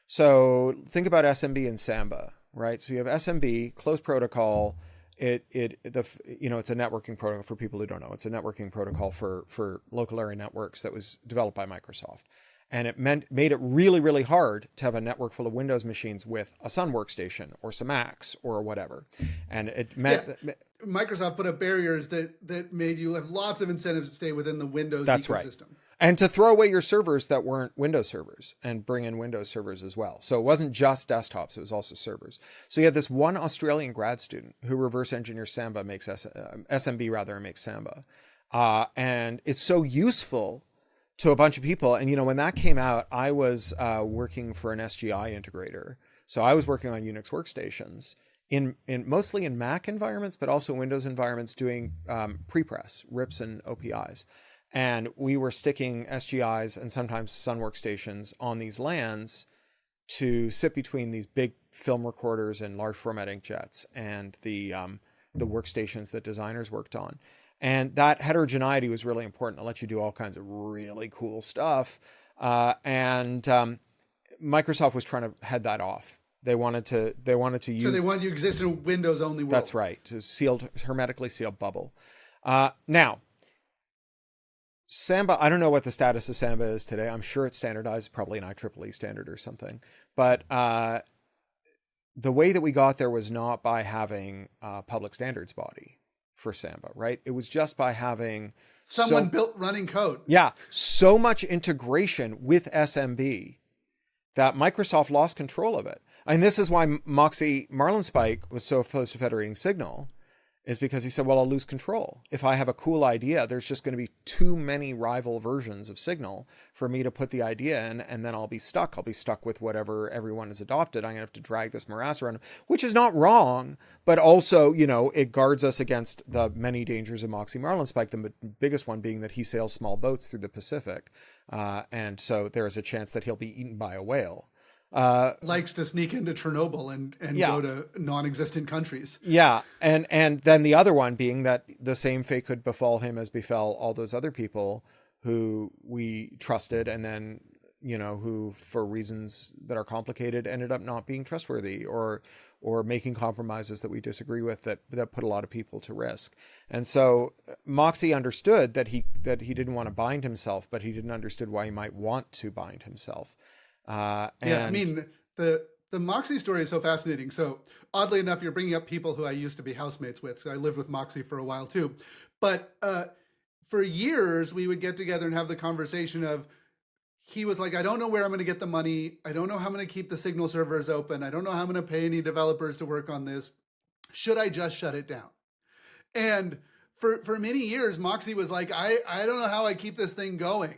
A: So think about SMB and Samba, right? So you have SMB, closed protocol. It's a networking protocol for people who don't know. It's a networking protocol for local area networks that was developed by Microsoft. And it made it really, really hard to have a network full of Windows machines with a Sun workstation or some Macs or whatever. And it meant that
C: Microsoft put up barriers that made you have lots of incentives to stay within the Windows
A: That's
C: ecosystem.
A: Right. And to throw away your servers that weren't Windows servers and bring in Windows servers as well. So it wasn't just desktops, it was also servers. So you had this one Australian grad student who reverse engineers Samba, makes SMB rather, and makes Samba. And it's so useful to a bunch of people. And, when that came out, I was working for an SGI integrator. So I was working on Unix workstations in mostly in Mac environments, but also Windows environments doing prepress, RIPs and OPIs. And we were sticking SGIs and sometimes Sun workstations on these LANs to sit between these big film recorders and large format inkjets and the workstations that designers worked on. And that heterogeneity was really important to let you do all kinds of really cool stuff. And Microsoft was trying to head that off. They wanted to use.
C: So they wanted you to exist in a Windows only world.
A: That's right, to hermetically sealed bubble. Now, Samba, I don't know what the status of Samba is today. I'm sure it's standardized, probably an IEEE standard or something. But the way that we got there was not by having a public standards body for Samba, right? It was just by having
C: someone built running code.
A: Yeah, so much integration with SMB that Microsoft lost control of it. And this is why Moxie Marlinspike was so opposed to federating Signal, is because he said, well, I'll lose control. If I have a cool idea, there's just going to be too many rival versions of Signal for me to put the idea in, and then I'll be stuck. I'll be stuck with whatever everyone has adopted. I'm going to have to drag this morass around, which is not wrong, but also, it guards us against the many dangers of Moxie Marlinspike, the biggest one being that he sails small boats through the Pacific. And so there is a chance that he'll be eaten by a whale.
C: Likes to sneak into Chernobyl and go to non-existent countries.
A: Yeah. And then the other one being that the same fate could befall him as befell all those other people who we trusted and then, who for reasons that are complicated ended up not being trustworthy or making compromises that we disagree with that put a lot of people to risk. And so Moxie understood that he didn't want to bind himself, but he didn't understood why he might want to bind himself.
C: The Moxie story is so fascinating. So oddly enough, you're bringing up people who I used to be housemates with. So I lived with Moxie for a while too. But for years, we would get together and have the conversation of, he was like, I don't know where I'm going to get the money. I don't know how I'm going to keep the Signal servers open. I don't know how I'm going to pay any developers to work on this. Should I just shut it down? And for many years, Moxie was like, I don't know how I keep this thing going.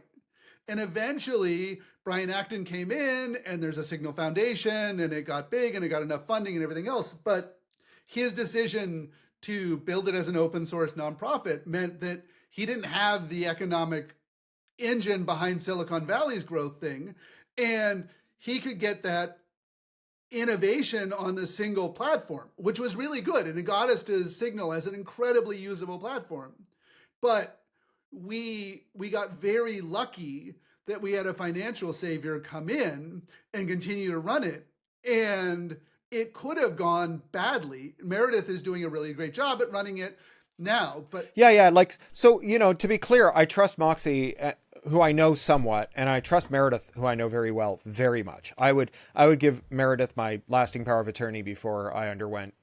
C: And eventually, Brian Acton came in, and there's a Signal Foundation, and it got big, and it got enough funding and everything else. But his decision to build it as an open source nonprofit meant that he didn't have the economic engine behind Silicon Valley's growth thing, and he could get that innovation on the single platform, which was really good, and it got us to Signal as an incredibly usable platform. But we got very lucky that we had a financial savior come in and continue to run it. And it could have gone badly. Meredith is doing a really great job at running it now, but to be clear, I trust Moxie, who I know somewhat, and I trust Meredith, who I know very well, very much. I would give Meredith my lasting power of attorney before I underwent,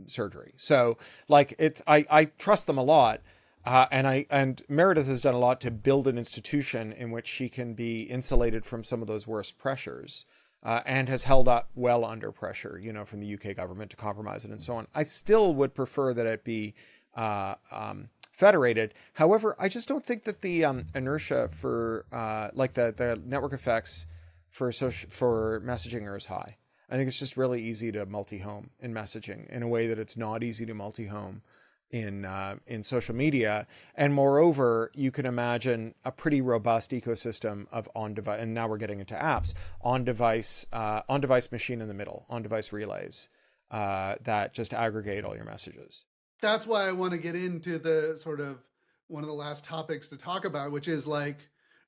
C: surgery. So I trust them a lot. And Meredith has done a lot to build an institution in which she can be insulated from some of those worst pressures, and has held up well under pressure, from the UK government to compromise it and so on. I still would prefer that it be federated. However, I just don't think that the inertia for the network effects for messaging are as high. I think it's just really easy to multi-home in messaging in a way that it's not easy to multi-home in social media. And moreover, you can imagine a pretty robust ecosystem of on-device, and now we're getting into apps, on-device machine in the middle, on-device relays that just aggregate all your messages. That's why I want to get into the sort of one of the last topics to talk about, which is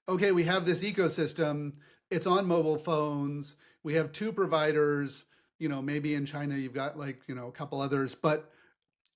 C: okay, we have this ecosystem. It's on mobile phones. We have two providers. maybe in China you've got like, a couple others, but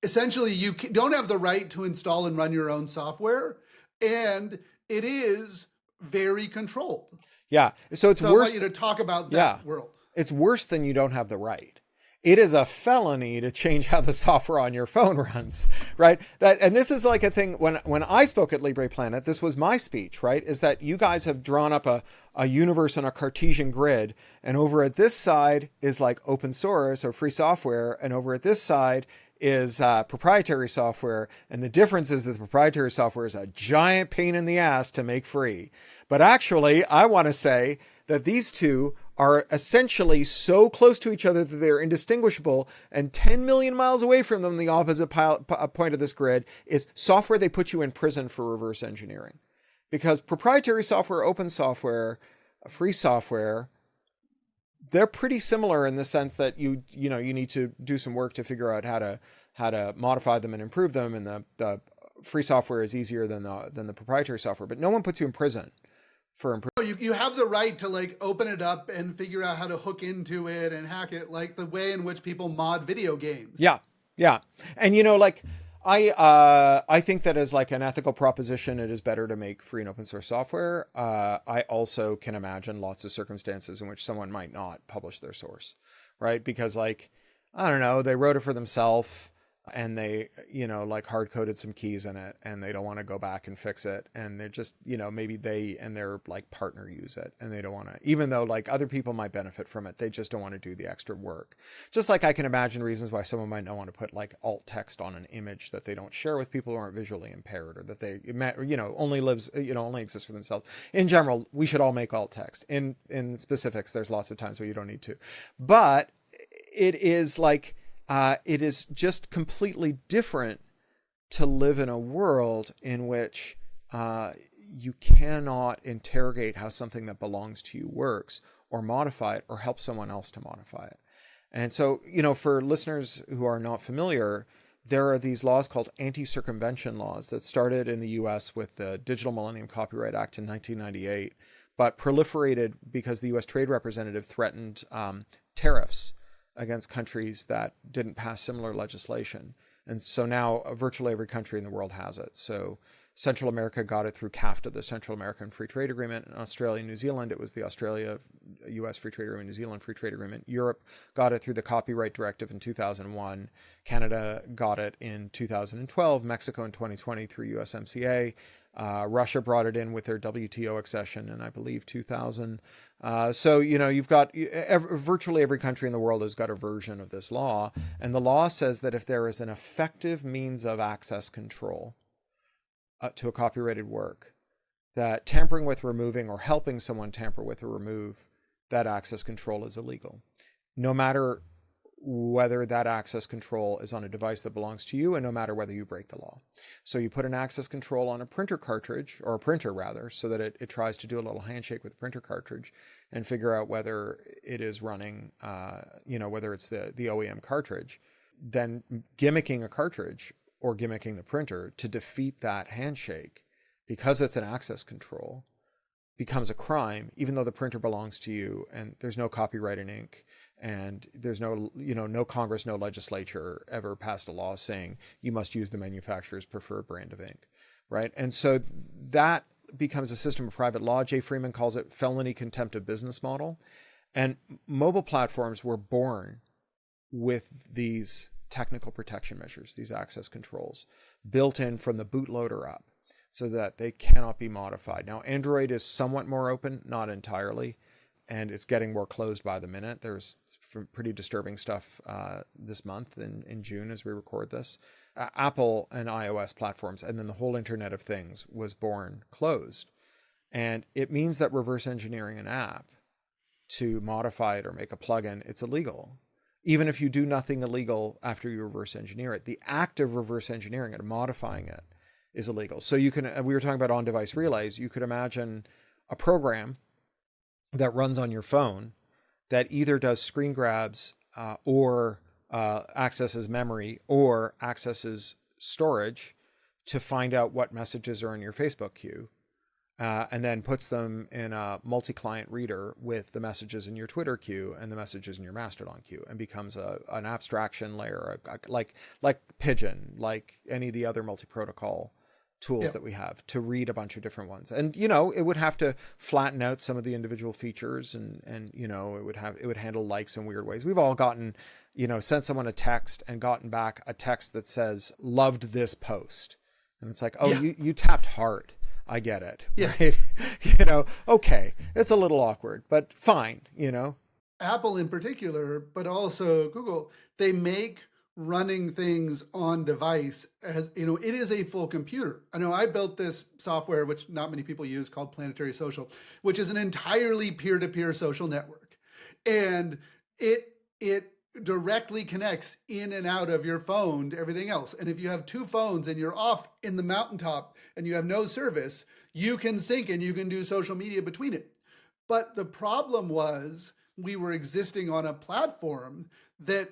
C: essentially you don't have the right to install and run your own software, and it is very controlled.
A: Yeah. So it's worse.
C: I want you to talk about that world.
A: It's worse than you don't have the right. It is a felony to change how the software on your phone runs, right? And this is like a thing, when I spoke at Libre Planet, this was my speech, right? Is that you guys have drawn up a universe on a Cartesian grid, and over at this side is like open source or free software, and over at this side is proprietary software. And the difference is that the proprietary software is a giant pain in the ass to make free. But actually, I want to say that these two are essentially so close to each other that they're indistinguishable, and 10 million miles away from them, the opposite point of this grid, is software they put you in prison for reverse engineering. Because proprietary software, open software, free software, they're pretty similar in the sense that you need to do some work to figure out how to modify them and improve them, and the free software is easier than the proprietary software. But no one puts you in prison for improvement.
C: You have the right to like open it up and figure out how to hook into it and hack it, like the way in which people mod video games.
A: Yeah. And I think that as like an ethical proposition, it is better to make free and open source software. I also can imagine lots of circumstances in which someone might not publish their source, right? Because like, I don't know, they wrote it for themselves, and they, like hard coded some keys in it, and they don't want to go back and fix it. And they're just, maybe they and their like partner use it, and they don't want to, even though like other people might benefit from it, they just don't want to do the extra work. Just like I can imagine reasons why someone might not want to put like alt text on an image that they don't share with people who aren't visually impaired, or that they, only exists for themselves. In general, we should all make alt text. In specifics, there's lots of times where you don't need to, but it is like, it is just completely different to live in a world in which you cannot interrogate how something that belongs to you works, or modify it, or help someone else to modify it. And so, for listeners who are not familiar, there are these laws called Anti-Circumvention Laws that started in the US with the Digital Millennium Copyright Act in 1998, but proliferated because the US Trade Representative threatened tariffs against countries that didn't pass similar legislation. And so now virtually every country in the world has it. So Central America got it through CAFTA, the Central American Free Trade Agreement. In Australia and New Zealand, it was the Australia-US Free Trade Agreement, New Zealand Free Trade Agreement. Europe got it through the Copyright Directive in 2001. Canada got it in 2012. Mexico in 2020 through USMCA. Russia brought it in with their WTO accession in, I believe, 2000. So, you've got virtually every country in the world has got a version of this law. And the law says that if there is an effective means of access control to a copyrighted work, that tampering with, removing, or helping someone tamper with or remove that access control is illegal, no matter whether that access control is on a device that belongs to you, and no matter whether you break the law. So you put an access control on a printer cartridge, or a printer rather, so that it tries to do a little handshake with the printer cartridge and figure out whether it is running, whether it's the OEM cartridge. Then gimmicking a cartridge or gimmicking the printer to defeat that handshake, because it's an access control, becomes a crime, even though the printer belongs to you and there's no copyright in ink. And there's no Congress, no legislature ever passed a law saying you must use the manufacturer's preferred brand of ink, right? And so that becomes a system of private law. Jay Freeman calls it felony contempt of business model. And mobile platforms were born with these technical protection measures, these access controls, built in from the bootloader up, so that they cannot be modified. Now, Android is somewhat more open, not entirely, and it's getting more closed by the minute. There's pretty disturbing stuff this month in June as we record this. Apple and iOS platforms, and then the whole Internet of Things was born closed. And it means that reverse engineering an app to modify it or make a plugin, it's illegal. Even if you do nothing illegal after you reverse engineer it, the act of reverse engineering it and modifying it is illegal. So you can, we were talking about on-device relays, you could imagine a program that runs on your phone that either does screen grabs or accesses memory or accesses storage to find out what messages are in your Facebook queue, and then puts them in a multi-client reader with the messages in your Twitter queue and the messages in your Mastodon queue, and becomes an abstraction layer, like Pigeon, like any of the other multi-protocol tools that we have to read a bunch of different ones. And, it would have to flatten out some of the individual features, and it would handle likes in weird ways. We've all gotten, sent someone a text and gotten back a text that says, "Loved this post." And it's like, you tapped heart. I get it.
C: Yeah.
A: Right? Okay. It's a little awkward, but fine,
C: Apple in particular, but also Google, they make running things on device as, it is a full computer. I know I built this software, which not many people use, called Planetary Social, which is an entirely peer-to-peer social network. And it directly connects in and out of your phone to everything else. And if you have two phones and you're off in the mountaintop and you have no service, you can sync and you can do social media between it. But the problem was we were existing on a platform that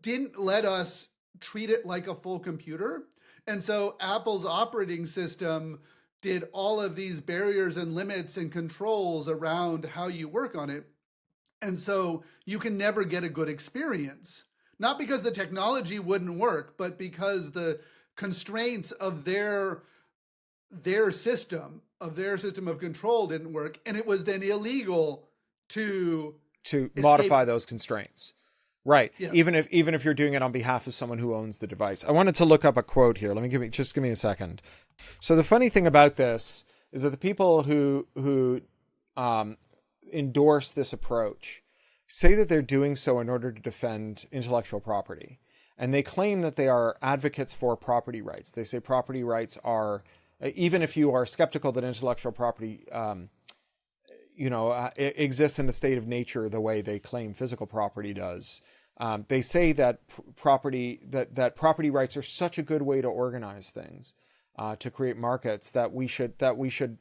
C: didn't let us treat it like a full computer. And so Apple's operating system did all of these barriers and limits and controls around how you work on it. And so you can never get a good experience, not because the technology wouldn't work, but because the constraints of their system of control didn't work. And it was then illegal to
A: modify those constraints. Right.
C: Yeah.
A: Even if you're doing it on behalf of someone who owns the device. I wanted to look up a quote here. Give me a second. So the funny thing about this is that the people who endorse this approach say that they're doing so in order to defend intellectual property. And they claim that they are advocates for property rights. They say property rights are, even if you are skeptical that intellectual property exists in a state of nature the way they claim physical property does. They say that property rights are such a good way to organize things, to create markets, that we should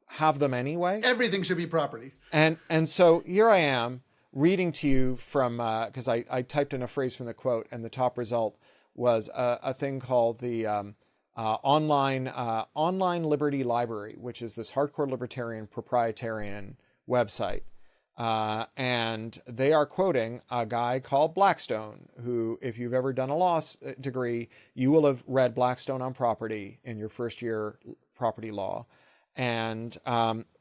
A: have them anyway.
C: Everything should be property.
A: And so here I am reading to you from, because I typed in a phrase from the quote, and the top result was a thing called the Online Liberty Library, which is this hardcore libertarian proprietarian website. And they are quoting a guy called Blackstone, who, if you've ever done a law degree, you will have read Blackstone on Property in your first year property law. And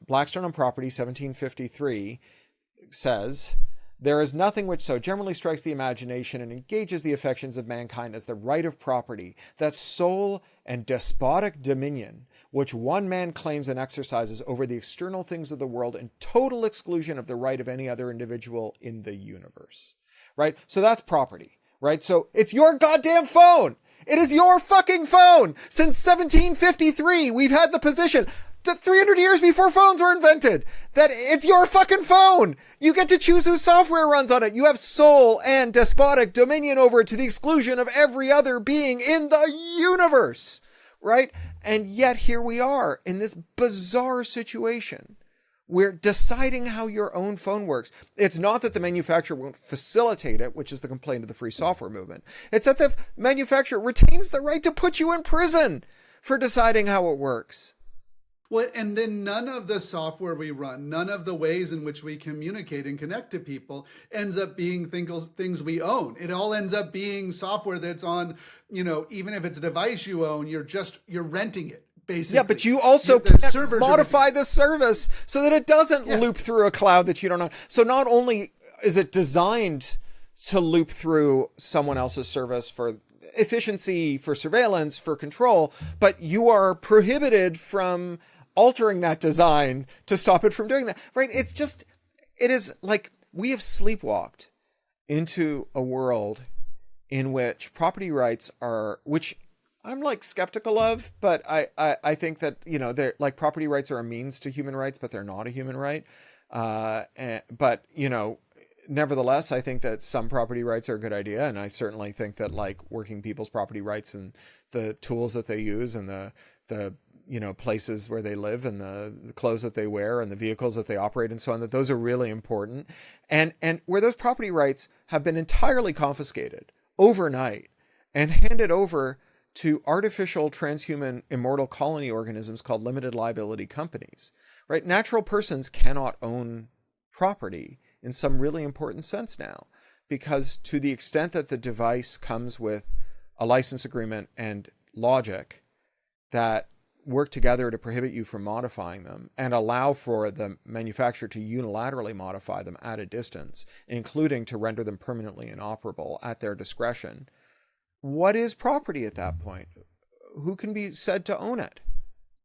A: Blackstone on Property, 1753, says, "There is nothing which so generally strikes the imagination and engages the affections of mankind as the right of property, that sole and despotic dominion which one man claims and exercises over the external things of the world in total exclusion of the right of any other individual in the universe." Right? So that's property, right? So it's your goddamn phone. It is your fucking phone. Since 1753, we've had the position that 300 years before phones were invented, that it's your fucking phone. You get to choose whose software runs on it. You have sole and despotic dominion over it to the exclusion of every other being in the universe, right? And yet here we are in this bizarre situation. We're deciding how your own phone works. It's not that the manufacturer won't facilitate it, which is the complaint of the free software movement. It's that the manufacturer retains the right to put you in prison for deciding how it works.
C: Well, and then none of the software we run, none of the ways in which we communicate and connect to people ends up being things we own. It all ends up being software that's on, even if it's a device you own, you're renting it, basically.
A: Yeah, but you also modify the service so that it doesn't loop through a cloud that you don't know. So not only is it designed to loop through someone else's service for efficiency, for surveillance, for control, but you are prohibited from altering that design to stop it from doing that, right? It is like we have sleepwalked into a world in which property rights are, which I'm skeptical of, but I think that, they're like property rights are a means to human rights, but they're not a human right. Nevertheless, I think that some property rights are a good idea. And I certainly think that working people's property rights and the tools that they use and the places where they live and the clothes that they wear and the vehicles that they operate and so on, that those are really important. And where those property rights have been entirely confiscated overnight and handed over to artificial transhuman immortal colony organisms called limited liability companies, right? Natural persons cannot own property in some really important sense now, because to the extent that the device comes with a license agreement and logic that work together to prohibit you from modifying them and allow for the manufacturer to unilaterally modify them at a distance, including to render them permanently inoperable at their discretion, what is property at that point? Who can be said to own it?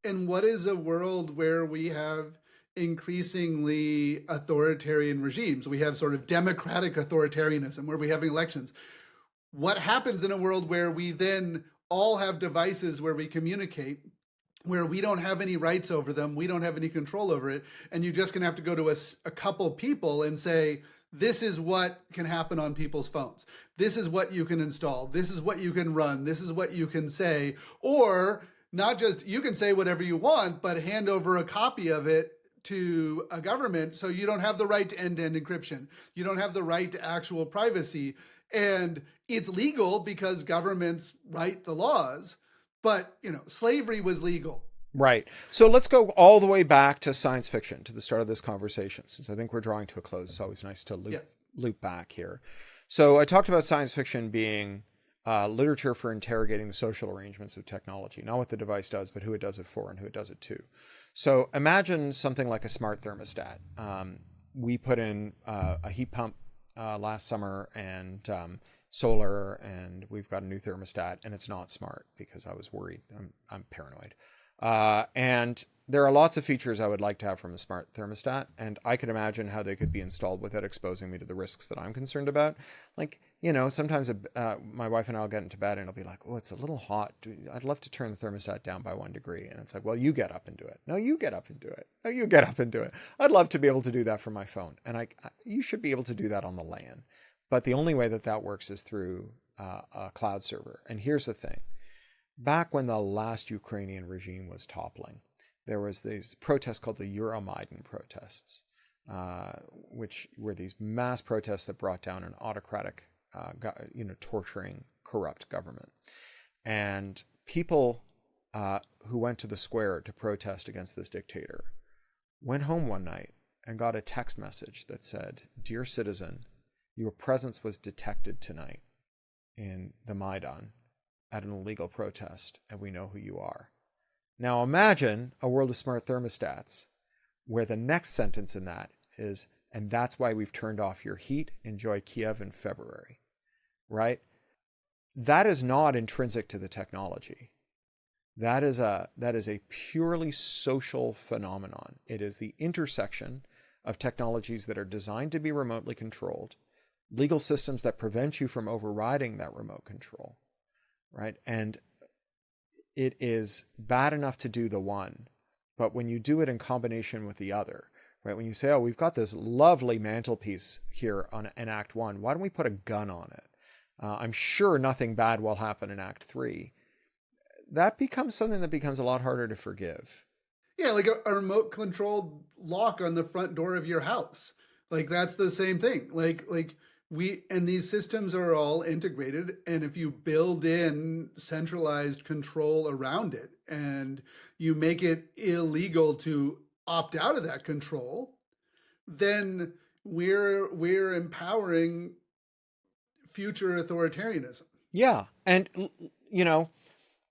C: And what is a world where we have increasingly authoritarian regimes? We have sort of democratic authoritarianism where we're having elections. What happens in a world where we then all have devices where we communicate, where we don't have any rights over them, we don't have any control over it, and you're just going to have to go to a couple people and say, this is what can happen on people's phones. This is what you can install. This is what you can run. This is what you can say. Or not just you can say whatever you want, but hand over a copy of it to a government, so you don't have the right to end-to-end encryption. You don't have the right to actual privacy. And it's legal because governments write the laws. But, slavery was legal.
A: Right. So let's go all the way back to science fiction, to the start of this conversation, since I think we're drawing to a close. It's always nice to loop back here. So I talked about science fiction being literature for interrogating the social arrangements of technology, not what the device does, but who it does it for and who it does it to. So imagine something like a smart thermostat. We put in a heat pump last summer and solar, and we've got a new thermostat, and it's not smart because I was worried. I'm paranoid. And there are lots of features I would like to have from a smart thermostat, and I could imagine how they could be installed without exposing me to the risks that I'm concerned about. Like, sometimes my wife and I will get into bed and it'll be like, oh, it's a little hot. I'd love to turn the thermostat down by 1 degree. And it's like, well, you get up and do it. No, you get up and do it. No, you get up and do it. I'd love to be able to do that from my phone. And you should be able to do that on the LAN. But the only way that works is through a cloud server. And here's the thing. Back when the last Ukrainian regime was toppling, there was these protests called the Euromaidan protests, which were these mass protests that brought down an autocratic, torturing, corrupt government. And people who went to the square to protest against this dictator went home one night and got a text message that said, "Dear citizen, your presence was detected tonight in the Maidan at an illegal protest, and we know who you are." Now imagine a world of smart thermostats where the next sentence in that is, "And that's why we've turned off your heat. Enjoy Kiev in February," right? That is not intrinsic to the technology. That is a purely social phenomenon. It is the intersection of technologies that are designed to be remotely controlled, legal systems that prevent you from overriding that remote control, right? And it is bad enough to do the one, but when you do it in combination with the other, right? When you say, oh, we've got this lovely mantelpiece here in Act 1, why don't we put a gun on it? I'm sure nothing bad will happen in Act 3. That becomes something that becomes a lot harder to forgive.
C: Yeah, like a remote controlled lock on the front door of your house. Like that's the same thing. And these systems are all integrated, and if you build in centralized control around it and you make it illegal to opt out of that control, then we're empowering future authoritarianism.
A: Yeah, and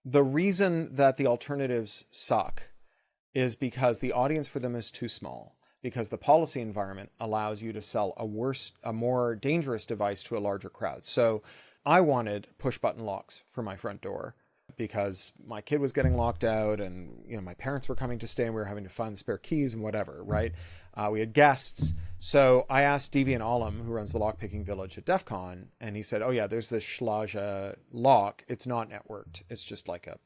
A: the reason that the alternatives suck is because the audience for them is too small. Because the policy environment allows you to sell a more dangerous device to a larger crowd. So I wanted push-button locks for my front door because my kid was getting locked out, and my parents were coming to stay, and we were having to find the spare keys and whatever, right? We had guests. So I asked Deviant Olam, who runs the lockpicking village at DEF CON, and he said, oh yeah, there's this Schlaja lock. It's not networked. It's just like a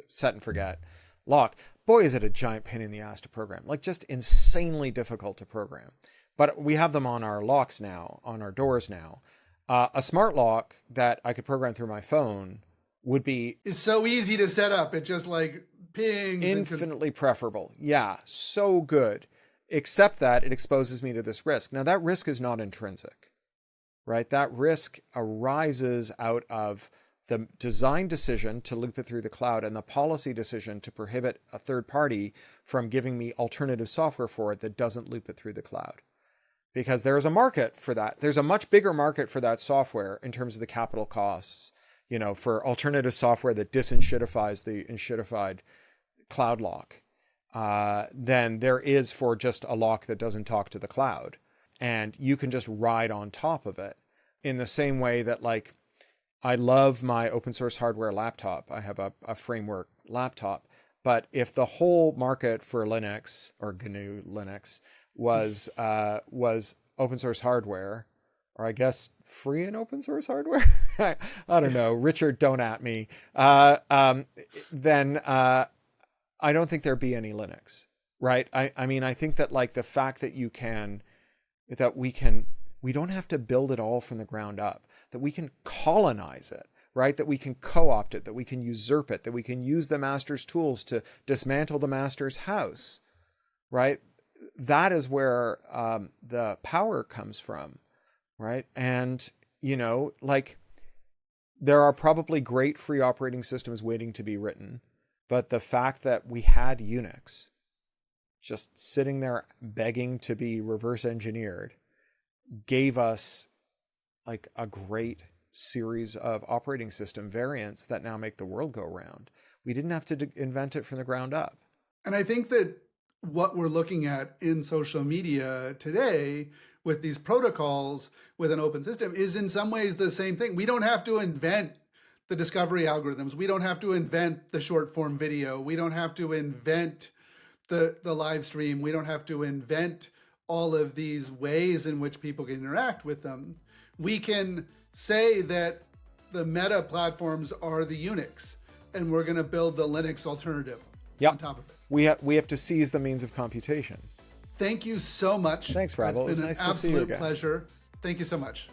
A: set and forget lock. Boy, is it a giant pain in the ass to program, like just insanely difficult to program. But we have them on our locks now, on our doors now. A smart lock that I could program through my phone would be...
C: It's so easy to set up. It just like pings.
A: Infinitely preferable. Yeah, so good. Except that it exposes me to this risk. Now that risk is not intrinsic, right? That risk arises out of the design decision to loop it through the cloud and the policy decision to prohibit a third party from giving me alternative software for it that doesn't loop it through the cloud. Because there is a market for that. There's a much bigger market for that software in terms of the capital costs, for alternative software that disenshittifies the enshittified cloud lock than there is for just a lock that doesn't talk to the cloud. And you can just ride on top of it in the same way that, like, I love my open source hardware laptop. I have a framework laptop. But if the whole market for Linux or GNU Linux was open source hardware, or I guess free and open source hardware, I don't know. Richard, don't at me. Then I don't think there'd be any Linux, right? I mean, I think that, like, the fact that we don't have to build it all from the ground up, that we can colonize it, right? That we can co-opt it, that we can usurp it, that we can use the master's tools to dismantle the master's house, right? That is where the power comes from, right? And, like, there are probably great free operating systems waiting to be written, but the fact that we had Unix just sitting there begging to be reverse engineered gave us, like, a great series of operating system variants that now make the world go round. We didn't have to invent it from the ground up.
C: And I think that what we're looking at in social media today with these protocols with an open system is in some ways the same thing. We don't have to invent the discovery algorithms. We don't have to invent the short form video. We don't have to invent the live stream. We don't have to invent all of these ways in which people can interact with them. We can say that the meta platforms are the Unix, and we're going to build the Linux alternative on top of it.
A: We have to seize the means of computation.
C: Thank you so much.
A: Thanks, Rabble.
C: It's been
A: nice
C: an
A: to see you
C: absolute
A: again.
C: pleasure. Thank you so much.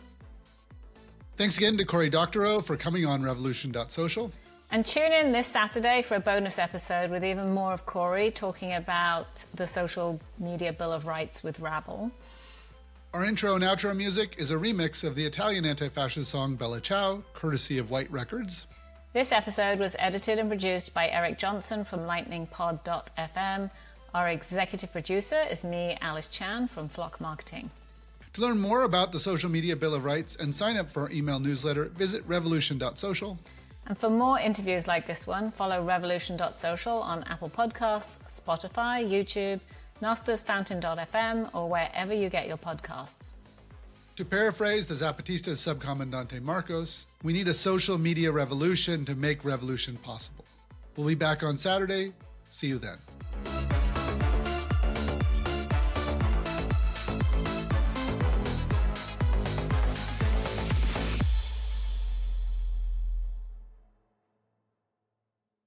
C: Thanks again to Cory Doctorow for coming on Revolution.Social.
B: And tune in this Saturday for a bonus episode with even more of Cory talking about the social media Bill of Rights with Rabble.
C: Our intro and outro music is a remix of the Italian anti-fascist song Bella Ciao, courtesy of White Records.
B: This episode was edited and produced by Eric Johnson from lightningpod.fm. Our executive producer is me, Alice Chan, from Flock Marketing.
C: To learn more about the Social Media Bill of Rights and sign up for our email newsletter, visit Revolution.Social.
B: And for more interviews like this one, follow Revolution.Social on Apple Podcasts, Spotify, YouTube, Nostasfountain.fm, or wherever you get your podcasts.
C: To paraphrase the Zapatistas subcomandante Marcos, we need a social media revolution to make revolution possible. We'll be back on Saturday. See you then.